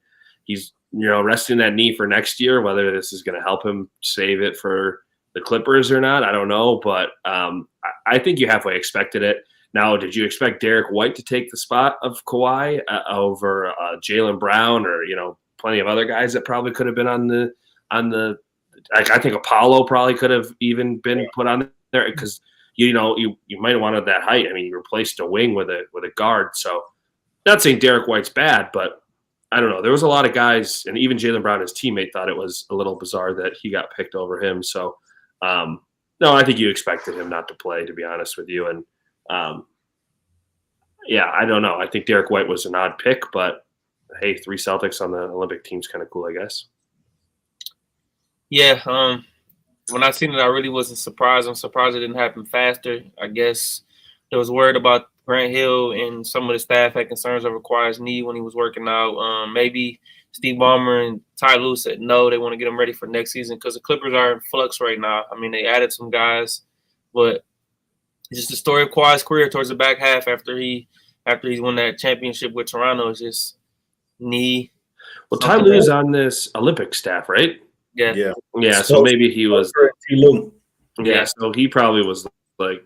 [SPEAKER 2] he's, resting that knee for next year. Whether this is going to help him save it for the Clippers or not, I don't know. But I think you halfway expected it. Now, did you expect Derek White to take the spot of Kawhi over Jaylen Brown or, plenty of other guys that probably could have been on the I think Apollo probably could have even been put on there because – you might have wanted that height. You replaced a wing with a guard. So, not saying Derek White's bad, but I don't know. There was a lot of guys, and even Jaylen Brown, his teammate, thought it was a little bizarre that he got picked over him. So, no, I think you expected him not to play, to be honest with you. And, I don't know. I think Derek White was an odd pick, but hey, 3 Celtics on the Olympic team's kind of cool, I guess.
[SPEAKER 3] Yeah, when I seen it, I really wasn't surprised. I'm surprised it didn't happen faster. I guess there was word about Grant Hill and some of the staff had concerns over Kawhi's knee when he was working out. Maybe Steve Ballmer and Ty Lue said no, they want to get him ready for next season because the Clippers are in flux right now. They added some guys, but it's just the story of Kawhi's career towards the back half after he's won that championship with Toronto. It's just knee.
[SPEAKER 2] Well, Ty Lue's on this Olympic staff, right?
[SPEAKER 3] Yeah.
[SPEAKER 2] So maybe he was.
[SPEAKER 3] Yeah.
[SPEAKER 2] So he probably was like,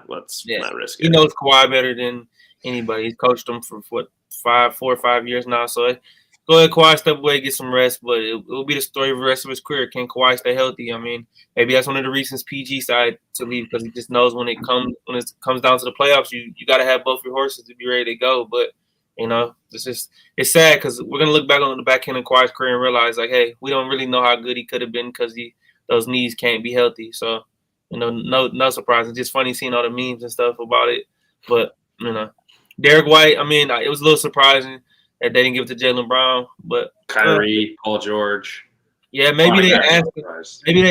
[SPEAKER 2] let's not risk it.
[SPEAKER 3] He knows Kawhi better than anybody. He's coached him for 4 or 5 years now. So go ahead, Kawhi, step away, get some rest. But it will be the story of the rest of his career. Can Kawhi stay healthy? Maybe that's one of the reasons PG decided to leave because he just knows when it comes down to the playoffs, you got to have both your horses to be ready to go. But it's sad because we're gonna look back on the back end of Kawhi's career and realize hey, we don't really know how good he could have been because those knees can't be healthy. So no surprise. It's just funny seeing all the memes and stuff about it. But Derek White, it was a little surprising that they didn't give it to Jaylen Brown, but
[SPEAKER 2] Kyrie, Paul George.
[SPEAKER 3] Yeah, maybe they asked some of those. Maybe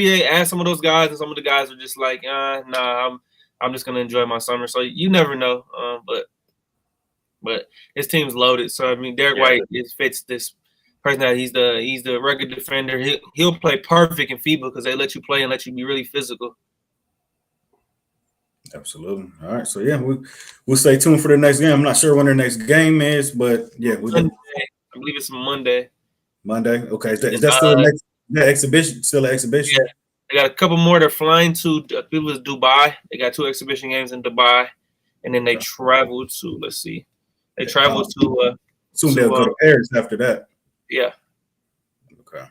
[SPEAKER 3] they asked some of those guys, and some of the guys are just like, nah, I'm just gonna enjoy my summer. So you never know. But his team's loaded. So Derek White fits this personality. He's the record defender. He'll play perfect in FIBA because they let you play and let you be really physical.
[SPEAKER 1] Absolutely. All right. So we'll stay tuned for the next game. I'm not sure when their next game is, but I
[SPEAKER 3] believe it's Monday.
[SPEAKER 1] Monday. Okay. Is that still the next exhibition? Still an exhibition?
[SPEAKER 3] Yeah. They got a couple more. They're flying to, I believe it was Dubai. They got 2 exhibition games in Dubai, and then they travel to. Let's see. They travel to.
[SPEAKER 1] Soon they'll go to Paris after that.
[SPEAKER 3] Yeah.
[SPEAKER 1] Okay.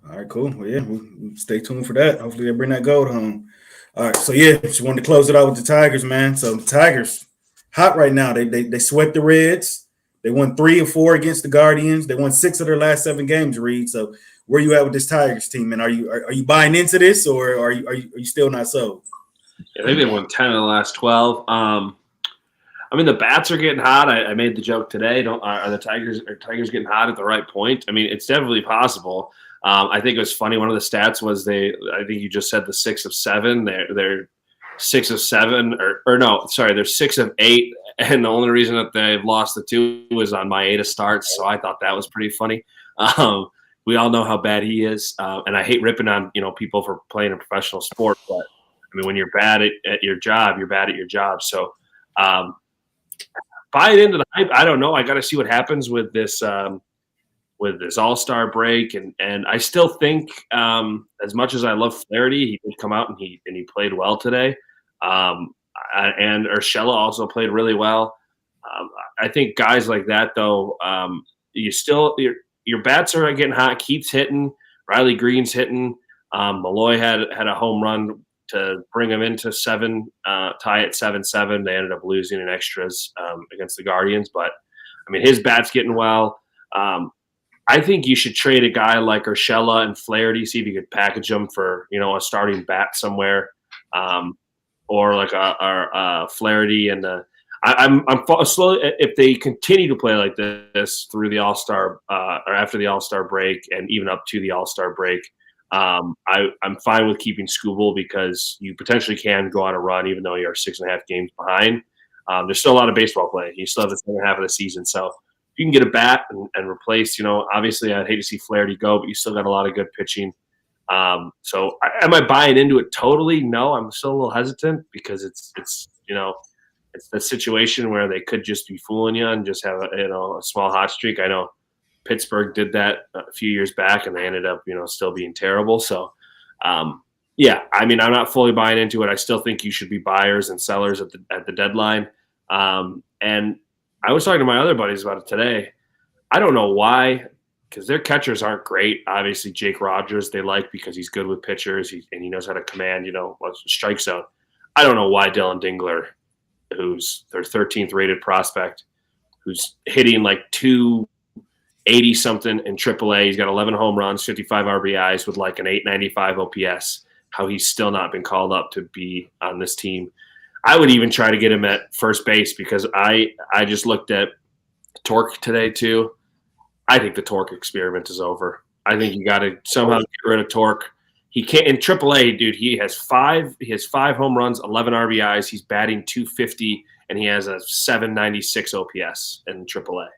[SPEAKER 1] All right. Cool. Well, we'll stay tuned for that. Hopefully they bring that gold home. All right. So just wanted to close it out with the Tigers, man. So the Tigers hot right now. They swept the Reds. They won 3 or 4 against the Guardians. They won 6 of their last 7 games, Reid. So where you at with this Tigers team, and are you buying into this, or are you still not sold?
[SPEAKER 2] I think they won 10 of the last 12. The bats are getting hot. I made the joke today. Are the Tigers getting hot at the right point? It's definitely possible. I think it was funny. One of the stats was I think you just said the 6 of 7. They're 6 of 7, or no, sorry, they're 6 of 8. And the only reason that they've lost the 2 was on Maeda starts. So I thought that was pretty funny. We all know how bad he is, and I hate ripping on people for playing a professional sport. But when you're bad at your job, you're bad at your job. So buy it into the hype. I don't know. I got to see what happens with this with this All-Star break, and I still think as much as I love Flaherty, he did come out and he played well today. And Urshela also played really well. I think guys like that though, your bats are getting hot. Keeps hitting. Riley Green's hitting. Malloy had a home run to bring him into 7, tie at 7-7. They ended up losing in extras against the Guardians, but I mean his bat's getting well. I think you should trade a guy like Urshela and Flaherty, see if you could package them for a starting bat somewhere, or like a Flaherty and I'm slowly, if they continue to play like this through the All-Star or after the All-Star break and even up to the All-Star break, I'm fine with keeping Skubal because you potentially can go on a run even though you're 6.5 games behind. There's still a lot of baseball playing. You still have the second half of the season, so you can get a bat and replace. Obviously I'd hate to see Flaherty go, but you still got a lot of good pitching. So am I buying into it totally? No, I'm still a little hesitant because it's the situation where they could just be fooling you and just have a small hot streak. I know Pittsburgh did that a few years back and they ended up still being terrible. So yeah, I mean I'm not fully buying into it. I still think you should be buyers and sellers at the deadline. And I was talking to my other buddies about it today. I don't know why, because their catchers aren't great. Obviously, Jake Rogers they like because he's good with pitchers and he knows how to command, strike zone. I don't know why Dylan Dingler, who's their 13th rated prospect, who's hitting like 280 something in AAA. He's got 11 home runs, 55 RBIs with like an 895 OPS. How he's still not been called up to be on this team. I would even try to get him at first base because I just looked at Torque today too. I think the Torque experiment is over. I think you got to somehow get rid of Torque. He can't in AAA, dude. He has 5 home runs, 11 RBIs. He's batting .250 and he has a 796 OPS in AAA.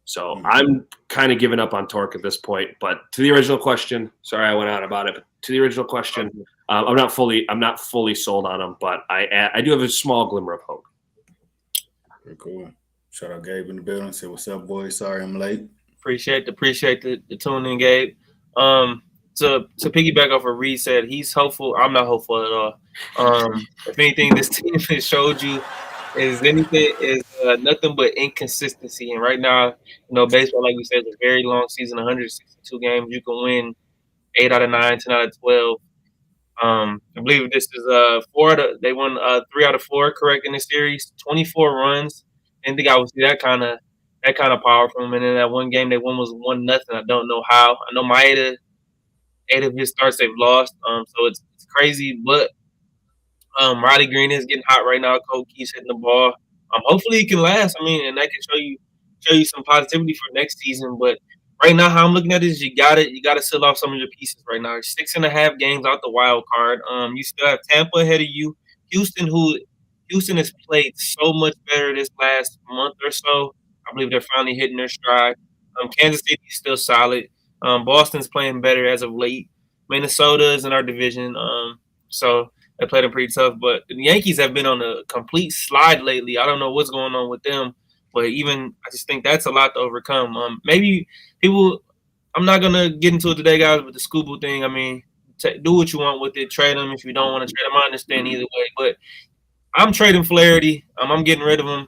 [SPEAKER 2] So I'm kind of giving up on Torque at this point. But to the original question, sorry I went out about it. But to the original question, I'm not fully sold on him, but I do have a small glimmer of hope.
[SPEAKER 1] Very cool. Shout out Gabe in the building. Say what's up, boys. Sorry I'm late.
[SPEAKER 3] Appreciate the tune in, Gabe. To piggyback off what Reid said, he's hopeful. I'm not hopeful at all. If anything, this team has showed you is nothing but inconsistency. And right now, baseball, like we said, is a very long season, 162 games. You can win 8 out of 9, 10 out of 12. I believe this is they won 3 out of 4, correct, in this series. 24 runs. I didn't think I would see that kind of power from them. And then that one game they won was 1-0. I don't know how. I know my 8 of his starts they've lost. So it's crazy. But Riley Green is getting hot right now. Cole keeps hitting the ball. Hopefully he can last. I mean, and that can show you some positivity for next season. But right now, how I'm looking at it is you gotta seal off some of your pieces right now. 6.5 games out the wild card. You still have Tampa ahead of you. Houston has played so much better this last month or so. I believe they're finally hitting their stride. Kansas City is still solid. Boston's playing better as of late. Minnesota is in our division, so they played them pretty tough. But the Yankees have been on a complete slide lately. I don't know what's going on with them, but I just think that's a lot to overcome. Maybe people – I'm not going to get into it today, guys, with the Skubal thing. I mean, do what you want with it. Trade them if you don't want to trade them. I understand either way. But I'm trading Flaherty. I'm getting rid of him.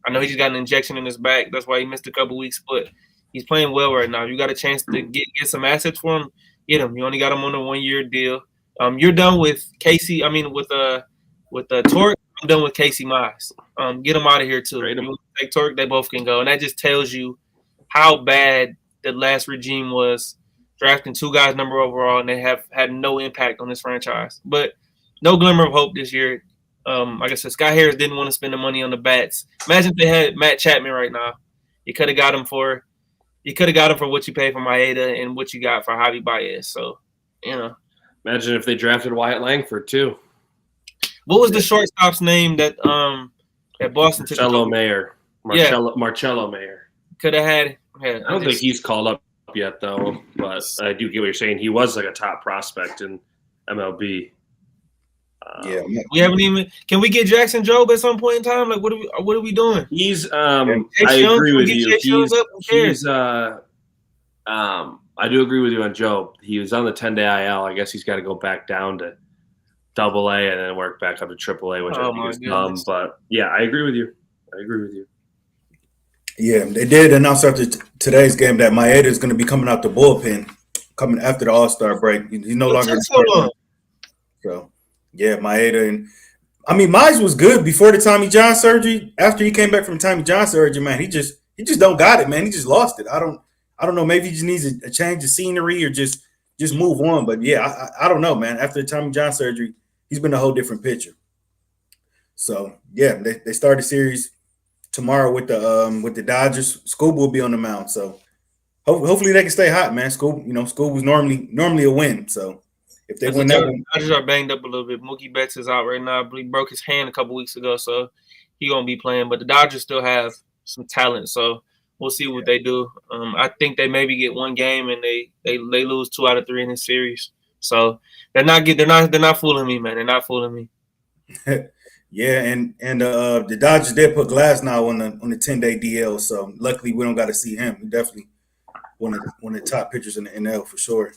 [SPEAKER 3] I know he just got an injection in his back. That's why he missed a couple weeks, but he's playing well right now. If you got a chance to get some assets for him, get him. You only got him on a 1-year deal. You're done with Casey. I mean, with Torque, I'm done with Casey Mize. Get him out of here too. If you want to take Torque, they both can go, and that just tells you how bad the last regime was, drafting 2 guys number overall, and they have had no impact on this franchise. But no glimmer of hope this year. Like I said, Scott Harris didn't want to spend the money on the bats. Imagine if they had Matt Chapman right now. You could have got him for what you paid for Maeda and what you got for Javi Baez. So,
[SPEAKER 2] Imagine if they drafted Wyatt Langford too.
[SPEAKER 3] What was the shortstop's name that Boston took?
[SPEAKER 2] Marcello Mayer. Marcello Mayer.
[SPEAKER 3] Could have had.
[SPEAKER 2] I don't think he's called up yet though, but I do get what you're saying. He was like a top prospect in MLB.
[SPEAKER 3] We haven't even. Can we get Jackson Jobe at some point in time? Like, what are we doing?
[SPEAKER 2] He's. I agree with you. I do agree with you on Joe. He was on the 10-day IL. I guess he's got to go back down to Double-A and then work back up to Triple-A, which I think is dumb. But yeah, I agree with you.
[SPEAKER 1] Yeah, they did announce after today's game that Maeda is going to be coming out the bullpen, coming after the All-Star break. He's no longer. So, yeah, Maeda and Mize was good before the Tommy John surgery. After he came back from Tommy John surgery, man, he just don't got it, man. He just lost it. I don't know. Maybe he just needs a change of scenery or just move on. But yeah, I don't know, man. After the Tommy John surgery, he's been a whole different pitcher. So yeah, they start the series tomorrow with the Dodgers. Scoob will be on the mound. So hopefully they can stay hot, man. Scoob was normally a win. So if they win that one,
[SPEAKER 3] Dodgers are banged up a little bit. Mookie Betts is out right now. He broke his hand a couple weeks ago, so he gonna be playing. But the Dodgers still have some talent, so we'll see what they do. I think they maybe get one game and they lose 2 out of 3 in this series. So they're not fooling me, man. They're not fooling me.
[SPEAKER 1] Yeah, and the Dodgers did put Glasnow on the 10-day DL, so luckily we don't got to see him. He definitely one of the top pitchers in the NL for sure.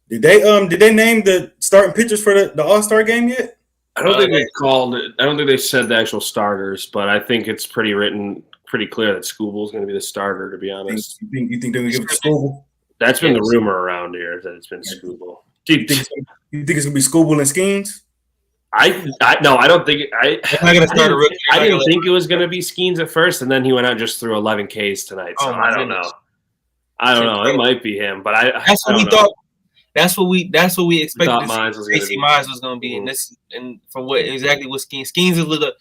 [SPEAKER 1] Did they name the starting pitchers for the All-Star game yet?
[SPEAKER 2] I don't think they called it. I don't think they said the actual starters, but I think it's pretty clear that Scooble's going to be the starter. To be honest,
[SPEAKER 1] you think they're going to give it to Scooble?
[SPEAKER 2] That's been the rumor around here that it's been Scooble.
[SPEAKER 1] You think it's going to be Scooble and Skeens?
[SPEAKER 2] No, I don't think I didn't think it was going to be Skeens at first, and then he went out and just threw 11 Ks tonight. So I don't know. It might be him, but
[SPEAKER 3] that's what we thought. That's what we expected.
[SPEAKER 2] Casey
[SPEAKER 3] Mize was going to be in this, and from what Skeens is little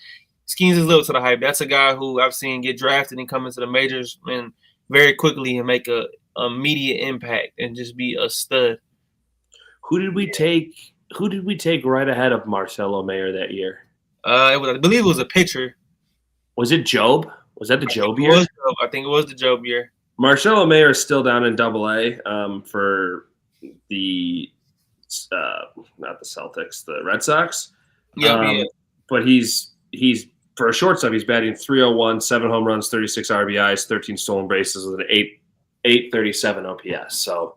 [SPEAKER 3] to the hype. That's a guy who I've seen get drafted and come into the majors and very quickly and make a immediate impact and just be a stud.
[SPEAKER 2] Who did we take? Who did we take right ahead of Marcelo Mayer that year?
[SPEAKER 3] I believe it was a pitcher.
[SPEAKER 2] Was it Job? Was that the Job year?
[SPEAKER 3] I think it was the Job year.
[SPEAKER 2] Marcelo Mayer is still down in Double-A for the not the Celtics, the Red Sox.
[SPEAKER 3] Yeah.
[SPEAKER 2] But he's for a shortstop, he's batting .301, 7 home runs, 36 RBIs, 13 stolen bases with an 837 OPS. So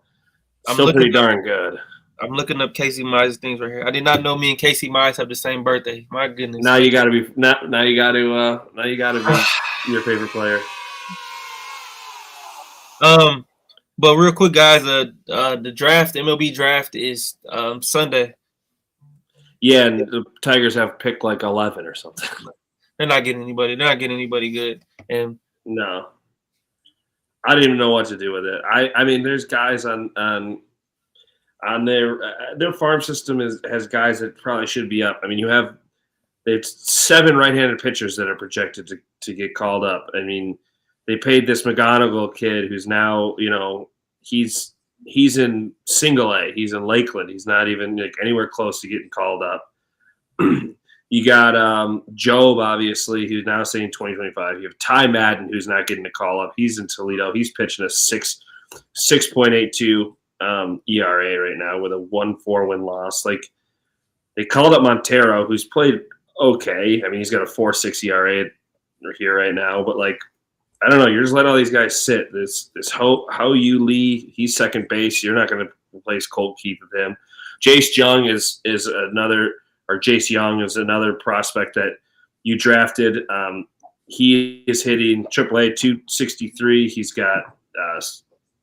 [SPEAKER 2] still pretty darn good.
[SPEAKER 3] I'm looking up Casey Mize's things right here. I did not know me and Casey Mize have the same birthday. My goodness.
[SPEAKER 2] Now you got to be your favorite player.
[SPEAKER 3] But real quick, guys, the draft, MLB draft is Sunday.
[SPEAKER 2] Yeah, and the Tigers have picked like 11 or something.
[SPEAKER 3] They're not getting anybody. They're not getting anybody good. And
[SPEAKER 2] no, I didn't even know what to do with it. I mean, there's guys on their farm system has guys that probably should be up. I mean, it's 7 right-handed pitchers that are projected to get called up. I mean, they paid this McGonigal kid who's now, he's in Single-A. He's in Lakeland. He's not even anywhere close to getting called up. You got Job, obviously, who's now saying 2025. You have Ty Madden, who's not getting a call up. He's in Toledo. He's pitching a 6.82 ERA right now with a 1.4 win loss. They called up Montero, who's played okay. I mean, he's got a 4.6 ERA here right now, but I don't know. You're just letting all these guys sit. This Ho Yu Lee, he's second base. You're not going to replace Colt Keith with him. Jace Young is another prospect that you drafted. He is hitting AAA 263. He's got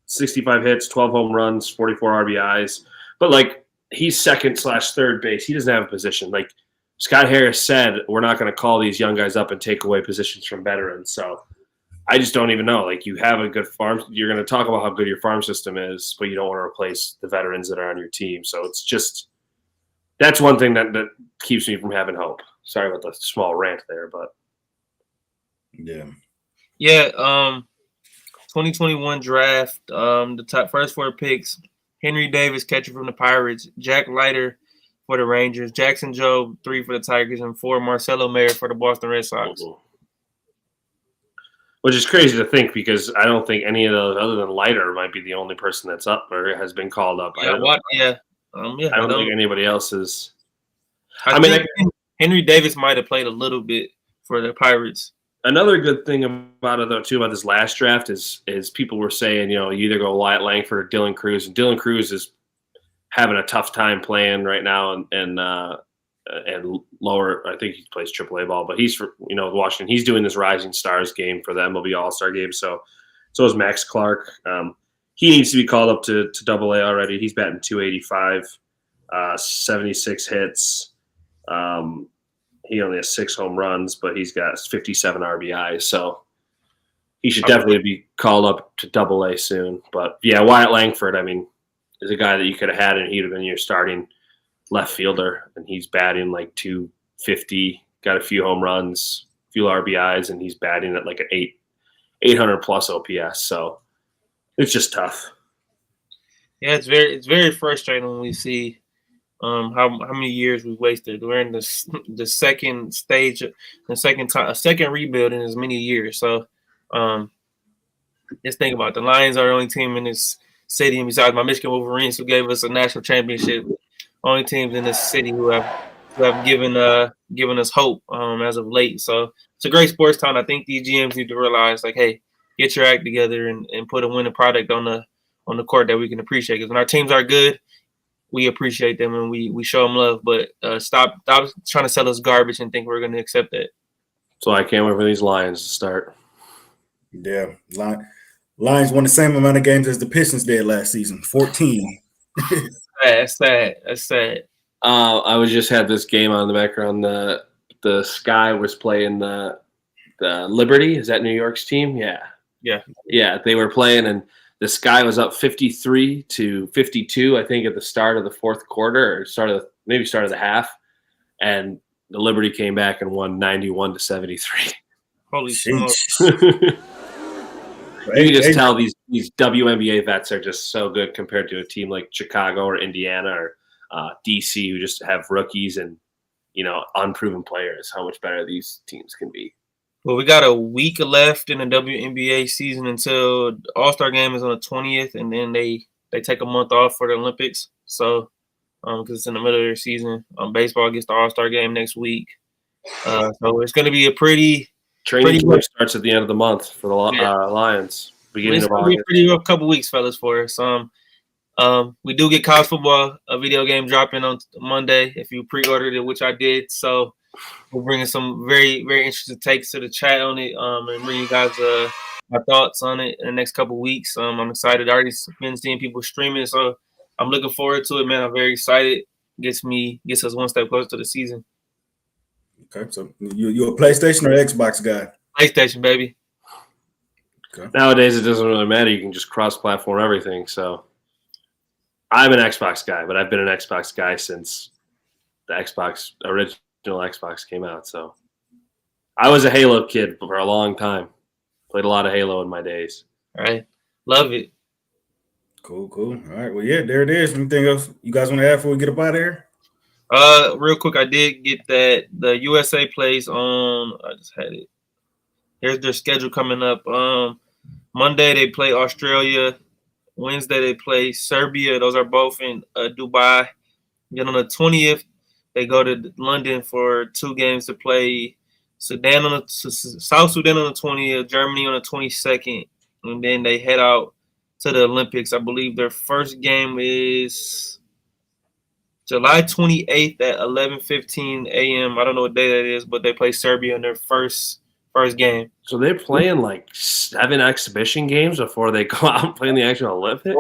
[SPEAKER 2] 65 hits, 12 home runs, 44 RBIs. But he's second/third base. He doesn't have a position. Scott Harris said, we're not going to call these young guys up and take away positions from veterans. So I just don't even know. You have a good farm. You're going to talk about how good your farm system is, but you don't want to replace the veterans that are on your team. So it's just that's one thing that keeps me from having hope. Sorry about the small rant there, but
[SPEAKER 1] yeah.
[SPEAKER 3] 2021 draft. The top first 4 picks: Henry Davis, catcher from the Pirates; Jack Leiter for the Rangers; Jackson Jobe, 3 for the Tigers; and 4 Marcelo Mayer for the Boston Red Sox.
[SPEAKER 2] Mm-hmm. Which is crazy to think because I don't think any of those other than Leiter might be the only person that's up or has been called up.
[SPEAKER 3] I don't
[SPEAKER 2] think anybody else is.
[SPEAKER 3] I mean, Henry Davis might have played a little bit for the Pirates.
[SPEAKER 2] Another good thing about it, though, too, about this last draft is people were saying, you either go Wyatt Langford or Dylan Cruz, and Dylan Cruz is having a tough time playing right now, and lower. I think he plays AAA ball, but he's for Washington. He's doing this Rising Stars game for the MLB All-Star game. So is Max Clark. He needs to be called up to AA already. He's batting .285, 76 hits. He only has 6 home runs, but he's got 57 RBIs. So he should definitely be called up to AA soon. But yeah, Wyatt Langford, is a guy that you could have had, and he'd have been your starting left fielder. And he's batting like .250, got a few home runs, a few RBIs, and he's batting at like an 800 plus OPS. So it's just tough.
[SPEAKER 3] Yeah, it's very frustrating when we see how many years we wasted. We're in the second stage, a second rebuild in as many years. So just think about it. The Lions are the only team in this city, and besides my Michigan Wolverines, who gave us a national championship, only teams in this city who have given us hope as of late. So it's a great sports town. I think these GMs need to realize, like, hey, get your act together and put a winning product on the court that we can appreciate. Because when our teams are good, we appreciate them and we show them love. But stop trying to sell us garbage and think we're going to accept that.
[SPEAKER 2] So I can't wait for these Lions to start.
[SPEAKER 1] Yeah, Lions won the same amount of games as the Pistons did last season, 14.
[SPEAKER 3] That's sad.
[SPEAKER 2] I was just had this game on in the background. The Sky was playing the Liberty. Is that New York's team? Yeah. They were playing, and the Sky was up 53-52. I think at the start of the fourth quarter, or start of the half, and the Liberty came back and won 91-73.
[SPEAKER 3] Holy smokes!
[SPEAKER 2] You can just tell these WNBA vets are just so good compared to a team like Chicago or Indiana or DC, who just have rookies and unproven players. How much better these teams can be.
[SPEAKER 3] Well, we got a week left in the WNBA season until the All-Star game is on the 20th, and then they take a month off for the Olympics. So, because it's in the middle of their season, baseball gets the All-Star game next week. So it's going to be a pretty
[SPEAKER 2] training camp starts at the end of the month for the Lions. Beginning of August.
[SPEAKER 3] It's a pretty rough couple weeks, fellas, for us. We do get college football, a video game dropping on Monday if you pre-ordered it, which I did. So we're bringing some very, very interesting takes to the chat on it, and bring you guys my thoughts on it in the next couple weeks. I'm excited. I already been seeing people streaming, so I'm looking forward to it, man. I'm very excited. Gets us one step closer to the season.
[SPEAKER 1] Okay, so you a PlayStation or Xbox guy?
[SPEAKER 3] PlayStation, baby.
[SPEAKER 2] Okay. Nowadays, it doesn't really matter. You can just cross-platform everything. So I'm an Xbox guy, but I've been an Xbox guy since the original Xbox came out. So I was a Halo kid for a long time. Played a lot of Halo in my days.
[SPEAKER 3] All right. Love it.
[SPEAKER 1] Cool. All right. Well, yeah, there it is. Anything else you guys want to add before we get up out of here?
[SPEAKER 3] Real quick, I did get that the USA plays on. I just had it. Here's their schedule coming up. Monday they play Australia. Wednesday they play Serbia. Those are both in Dubai. Then on the 20th they go to London for 2 games to play South Sudan on the 20th, Germany on the 22nd, and then they head out to the Olympics. I believe their first game is July 28th at 11:15 a.m. I don't know what day that is, but they play Serbia in their first game.
[SPEAKER 2] So they're playing like 7 exhibition games before they go out and play in the actual Olympics?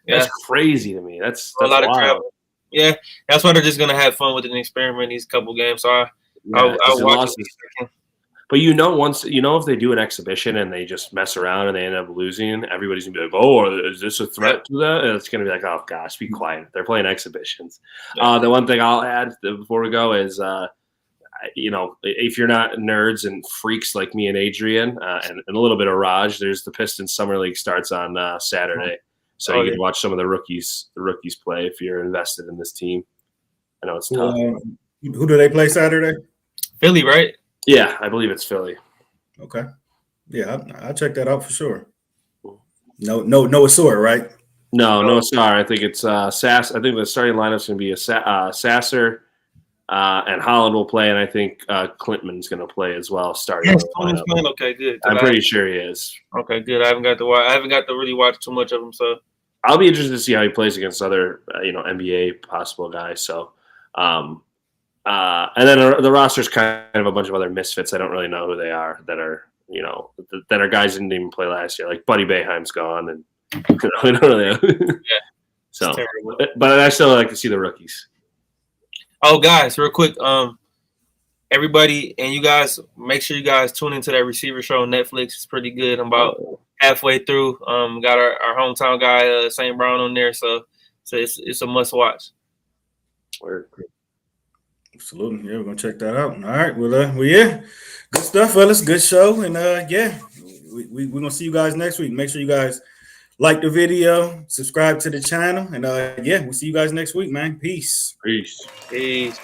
[SPEAKER 2] That's crazy to me. That's
[SPEAKER 3] a lot
[SPEAKER 2] wild.
[SPEAKER 3] of travel. Yeah, that's why they're just going to have fun with an experiment these couple games. So I'll watch it.
[SPEAKER 2] But if they do an exhibition and they just mess around and they end up losing, everybody's gonna be like, "Oh, is this a threat to that?" And it's gonna be like, "Oh gosh, be quiet." They're playing exhibitions. The one thing I'll add before we go is, if you're not nerds and freaks like me and Adrian and a little bit of Raaj, there's the Pistons Summer League starts on Saturday, so you can watch some of the rookies play if you're invested in this team. I know it's tough.
[SPEAKER 1] Who do they play Saturday?
[SPEAKER 3] Philly, right?
[SPEAKER 2] Yeah, I believe it's Philly.
[SPEAKER 1] Okay. Yeah, I'll check that out for sure. No Asor, right?
[SPEAKER 2] No Asar. I think it's Sass. I think the starting lineup's going to be Sasser, and Holland will play, and I think Clintman's going to play as well. Starting,
[SPEAKER 3] Yes, Tony's playing. Okay, good.
[SPEAKER 2] I'm pretty sure he is.
[SPEAKER 3] Okay, good. I haven't got to really watch too much of him, so
[SPEAKER 2] I'll be interested to see how he plays against other NBA possible guys. So, and then the roster's kind of a bunch of other misfits. I don't really know who they are that are that are guys who didn't even play last year. Like Buddy Boeheim's gone, and I don't really know.
[SPEAKER 3] yeah.
[SPEAKER 2] So, but I still like to see the rookies.
[SPEAKER 3] Oh, guys, real quick, everybody and you guys, make sure you guys tune into that receiver show on Netflix. It's pretty good. I'm about halfway through. Got our hometown guy St. Brown on there, so it's a must watch.
[SPEAKER 1] Absolutely, yeah, we're gonna check that out. All right, well, yeah, good stuff, fellas. Good show, and yeah, we're gonna see you guys next week. Make sure you guys like the video, subscribe to the channel, and yeah, we'll see you guys next week, man. Peace.
[SPEAKER 2] Peace.
[SPEAKER 3] Peace.